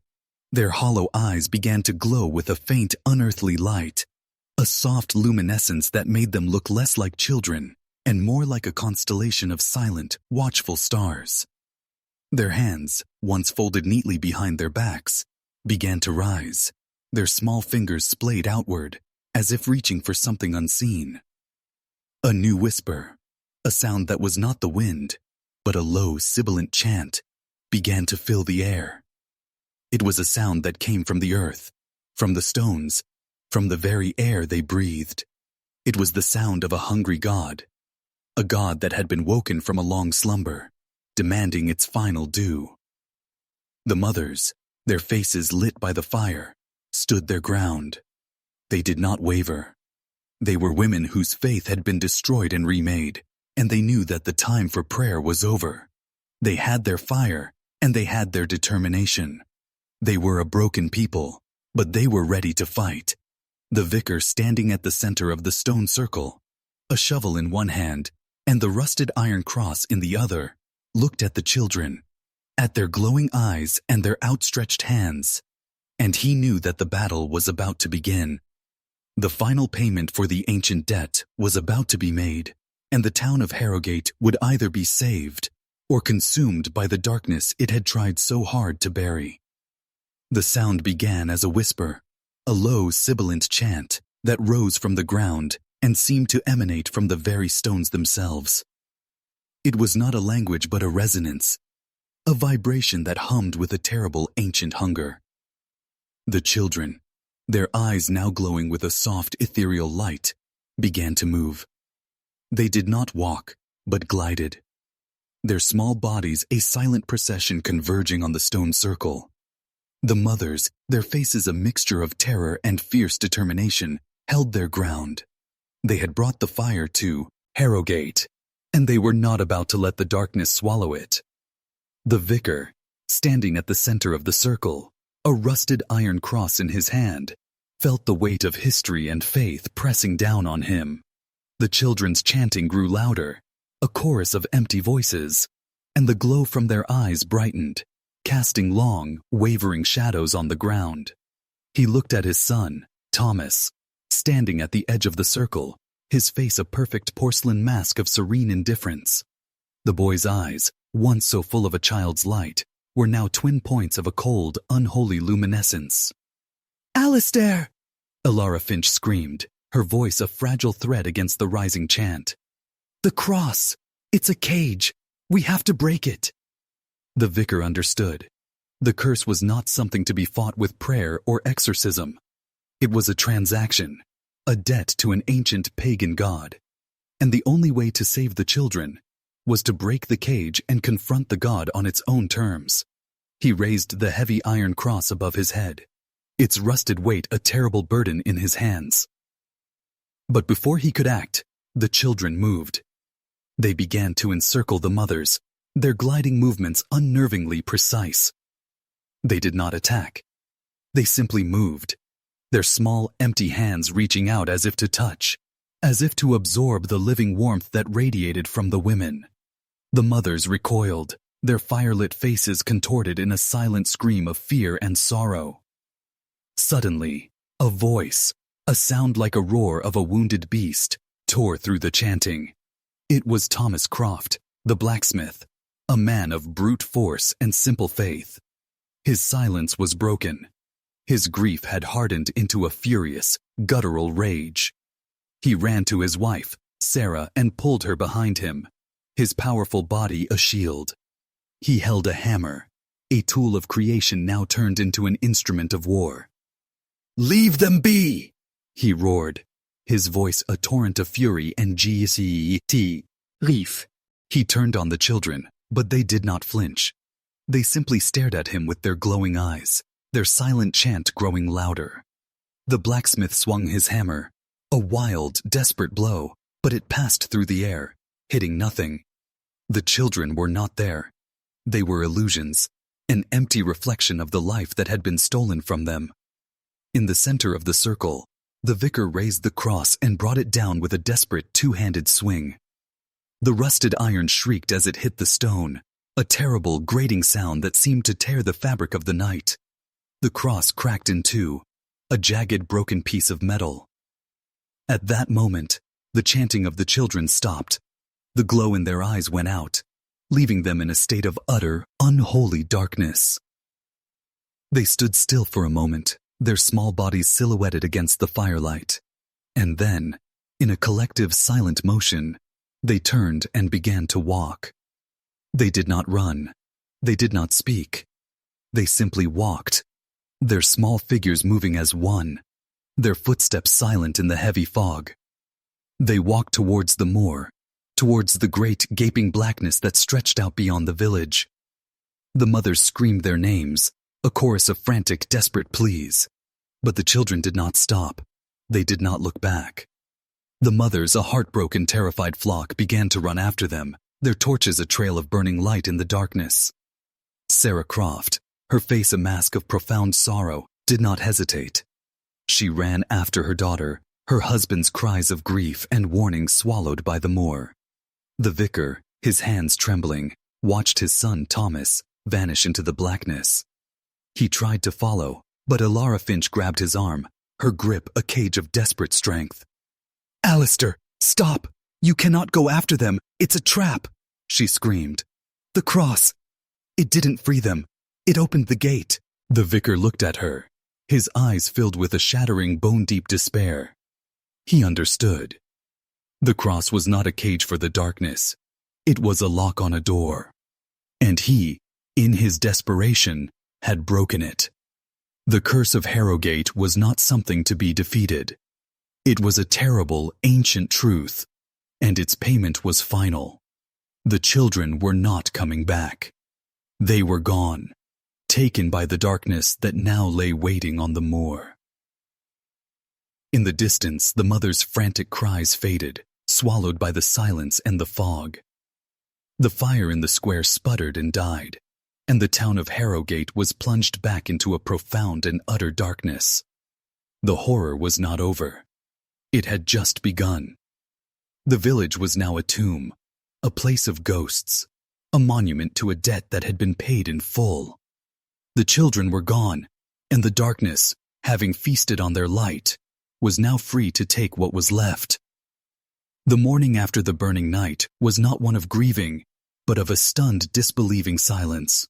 Their hollow eyes began to glow with a faint, unearthly light, a soft luminescence that made them look less like children and more like a constellation of silent, watchful stars. Their hands, once folded neatly behind their backs, began to rise, their small fingers splayed outward, as if reaching for something unseen. A new whisper, a sound that was not the wind, but a low, sibilant chant, began to fill the air. It was a sound that came from the earth, from the stones, from the very air they breathed. It was the sound of a hungry god, a god that had been woken from a long slumber, demanding its final due. The mothers, their faces lit by the fire, stood their ground. They did not waver. They were women whose faith had been destroyed and remade, and they knew that the time for prayer was over. They had their fire, and they had their determination. They were a broken people, but they were ready to fight. The vicar standing at the center of the stone circle, a shovel in one hand and the rusted iron cross in the other, looked at the children, at their glowing eyes and their outstretched hands, and he knew that the battle was about to begin. The final payment for the ancient debt was about to be made, and the town of Harrowgate would either be saved or consumed by the darkness it had tried so hard to bury. The sound began as a whisper, a low, sibilant chant that rose from the ground and seemed to emanate from the very stones themselves. It was not a language but a resonance, a vibration that hummed with a terrible ancient hunger. The children, their eyes now glowing with a soft ethereal light, began to move. They did not walk, but glided. Their small bodies a silent procession converging on the stone circle. The mothers, their faces a mixture of terror and fierce determination, held their ground. They had brought the fire to Harrowgate, and they were not about to let the darkness swallow it. The vicar, standing at the center of the circle, a rusted iron cross in his hand, felt the weight of history and faith pressing down on him. The children's chanting grew louder, a chorus of empty voices, and the glow from their eyes brightened, casting long, wavering shadows on the ground. He looked at his son, Thomas, standing at the edge of the circle, his face a perfect porcelain mask of serene indifference. The boy's eyes, once so full of a child's light, were now twin points of a cold, unholy luminescence. "Alistair!" Elara Finch screamed, her voice a fragile thread against the rising chant. "The cross! It's a cage! We have to break it!" The vicar understood. The curse was not something to be fought with prayer or exorcism. It was a transaction, a debt to an ancient pagan god. And the only way to save the children was to break the cage and confront the god on its own terms. He raised the heavy iron cross above his head, its rusted weight a terrible burden in his hands. But before he could act, the children moved. They began to encircle the mothers, their gliding movements unnervingly precise. They did not attack. They simply moved, their small, empty hands reaching out as if to touch, as if to absorb the living warmth that radiated from the women. The mothers recoiled, their fire-lit faces contorted in a silent scream of fear and sorrow. Suddenly, a voice, a sound like a roar of a wounded beast, tore through the chanting. It was Thomas Croft, the blacksmith, a man of brute force and simple faith. His silence was broken. His grief had hardened into a furious, guttural rage. He ran to his wife, Sarah, and pulled her behind him, his powerful body a shield. He held a hammer, a tool of creation now turned into an instrument of war. "Leave them be!" he roared, his voice a torrent of fury and grief. He turned on the children, but they did not flinch. They simply stared at him with their glowing eyes, their silent chant growing louder. The blacksmith swung his hammer, a wild, desperate blow, but it passed through the air, hitting nothing. The children were not there. They were illusions, an empty reflection of the life that had been stolen from them. In the center of the circle, the vicar raised the cross and brought it down with a desperate two-handed swing. The rusted iron shrieked as it hit the stone, a terrible, grating sound that seemed to tear the fabric of the night. The cross cracked in two, a jagged, broken piece of metal. At that moment, the chanting of the children stopped. The glow in their eyes went out, leaving them in a state of utter, unholy darkness. They stood still for a moment, their small bodies silhouetted against the firelight. And then, in a collective silent motion, they turned and began to walk. They did not run. They did not speak. They simply walked, their small figures moving as one, their footsteps silent in the heavy fog. They walked towards the moor, towards the great, gaping blackness that stretched out beyond the village. The mothers screamed their names, a chorus of frantic, desperate pleas. But the children did not stop. They did not look back. The mothers, a heartbroken, terrified flock, began to run after them, their torches a trail of burning light in the darkness. Sarah Croft, her face a mask of profound sorrow, did not hesitate. She ran after her daughter, her husband's cries of grief and warning swallowed by the moor. The vicar, his hands trembling, watched his son Thomas vanish into the blackness. He tried to follow, but Alara Finch grabbed his arm, her grip a cage of desperate strength. "Alistair, stop! You cannot go after them! It's a trap!" she screamed. "The cross! It didn't free them. It opened the gate." The vicar looked at her, his eyes filled with a shattering, bone-deep despair. He understood. The cross was not a cage for the darkness. It was a lock on a door. And he, in his desperation, had broken it. The curse of Harrowgate was not something to be defeated. It was a terrible, ancient truth, and its payment was final. The children were not coming back. They were gone, taken by the darkness that now lay waiting on the moor. In the distance, the mother's frantic cries faded, swallowed by the silence and the fog. The fire in the square sputtered and died, and the town of Harrowgate was plunged back into a profound and utter darkness. The horror was not over. It had just begun. The village was now a tomb, a place of ghosts, a monument to a debt that had been paid in full. The children were gone, and the darkness, having feasted on their light, was now free to take what was left. The morning after the burning night was not one of grieving, but of a stunned, disbelieving silence.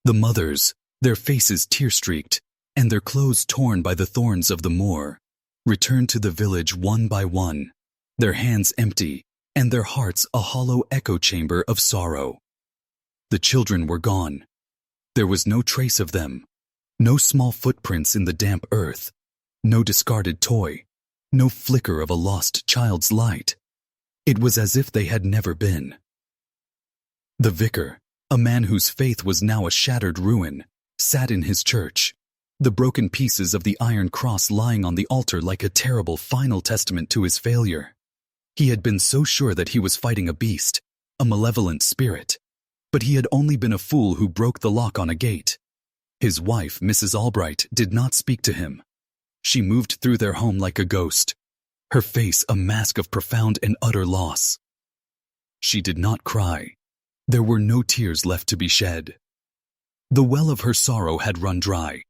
The mothers, their faces tear-streaked, and their clothes torn by the thorns of the moor, returned to the village one by one, their hands empty, and their hearts a hollow echo chamber of sorrow. The children were gone. There was no trace of them, no small footprints in the damp earth, no discarded toy, no flicker of a lost child's light. It was as if they had never been. The vicar, a man whose faith was now a shattered ruin, sat in his church, the broken pieces of the iron cross lying on the altar like a terrible final testament to his failure. He had been so sure that he was fighting a beast, a malevolent spirit, but he had only been a fool who broke the lock on a gate. His wife, Mrs. Albright, did not speak to him. She moved through their home like a ghost, her face a mask of profound and utter loss. She did not cry. There were no tears left to be shed. The well of her sorrow had run dry.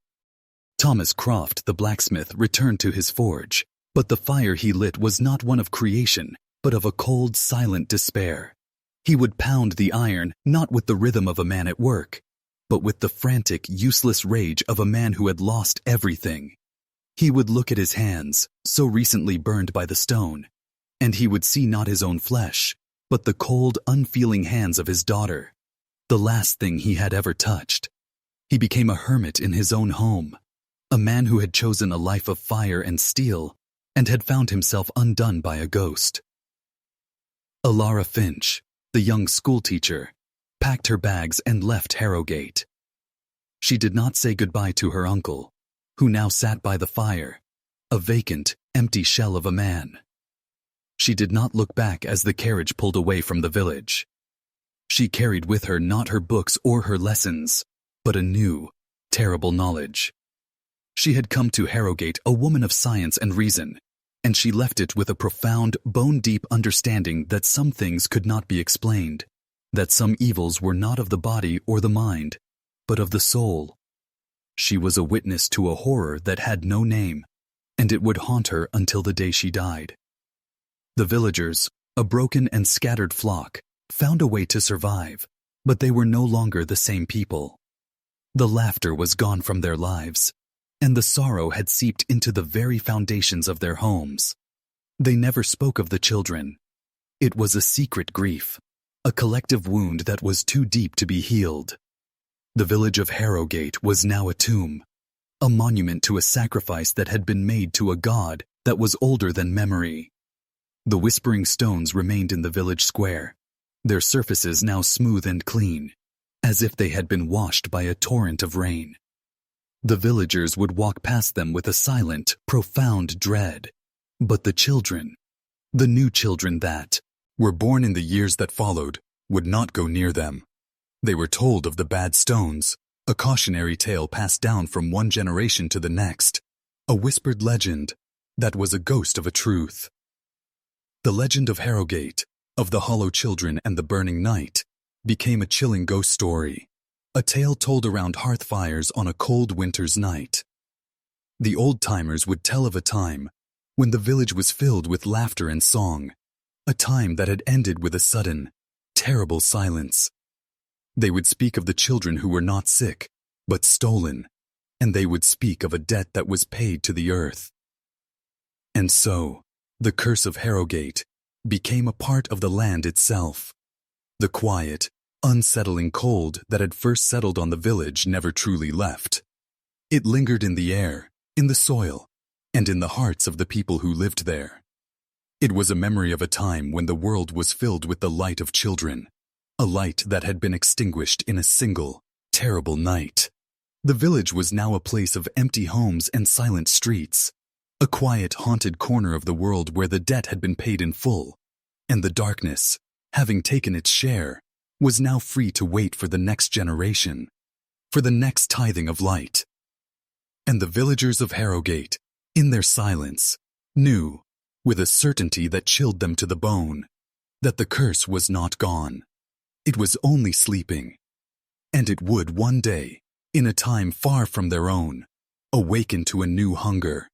Thomas Croft, the blacksmith, returned to his forge, but the fire he lit was not one of creation, but of a cold, silent despair. He would pound the iron not with the rhythm of a man at work, but with the frantic, useless rage of a man who had lost everything. He would look at his hands, so recently burned by the stone, and he would see not his own flesh, but the cold, unfeeling hands of his daughter, the last thing he had ever touched. He became a hermit in his own home, a man who had chosen a life of fire and steel, and had found himself undone by a ghost. Alara Finch, the young schoolteacher, packed her bags and left Harrowgate. She did not say goodbye to her uncle, who now sat by the fire, a vacant, empty shell of a man. She did not look back as the carriage pulled away from the village. She carried with her not her books or her lessons, but a new, terrible knowledge. She had come to Harrowgate a woman of science and reason, and she left it with a profound, bone-deep understanding that some things could not be explained, that some evils were not of the body or the mind, but of the soul. She was a witness to a horror that had no name, and it would haunt her until the day she died. The villagers, a broken and scattered flock, found a way to survive, but they were no longer the same people. The laughter was gone from their lives, and the sorrow had seeped into the very foundations of their homes. They never spoke of the children. It was a secret grief, a collective wound that was too deep to be healed. The village of Harrowgate was now a tomb, a monument to a sacrifice that had been made to a god that was older than memory. The whispering stones remained in the village square, their surfaces now smooth and clean, as if they had been washed by a torrent of rain. The villagers would walk past them with a silent, profound dread. But the children, the new children that were born in the years that followed, would not go near them. They were told of the bad stones, a cautionary tale passed down from one generation to the next, a whispered legend that was a ghost of a truth. The legend of Harrowgate, of the Hollow Children and the Burning Night, became a chilling ghost story, a tale told around hearth fires on a cold winter's night. The old-timers would tell of a time when the village was filled with laughter and song, a time that had ended with a sudden, terrible silence. They would speak of the children who were not sick, but stolen, and they would speak of a debt that was paid to the earth. And so, the curse of Harrowgate became a part of the land itself. The quiet, unsettling cold that had first settled on the village never truly left. It lingered in the air, in the soil, and in the hearts of the people who lived there. It was a memory of a time when the world was filled with the light of children, a light that had been extinguished in a single, terrible night. The village was now a place of empty homes and silent streets, a quiet, haunted corner of the world where the debt had been paid in full, and the darkness, having taken its share, was now free to wait for the next generation, for the next tithing of light. And the villagers of Harrowgate, in their silence, knew, with a certainty that chilled them to the bone, that the curse was not gone. It was only sleeping, and it would one day, in a time far from their own, awaken to a new hunger,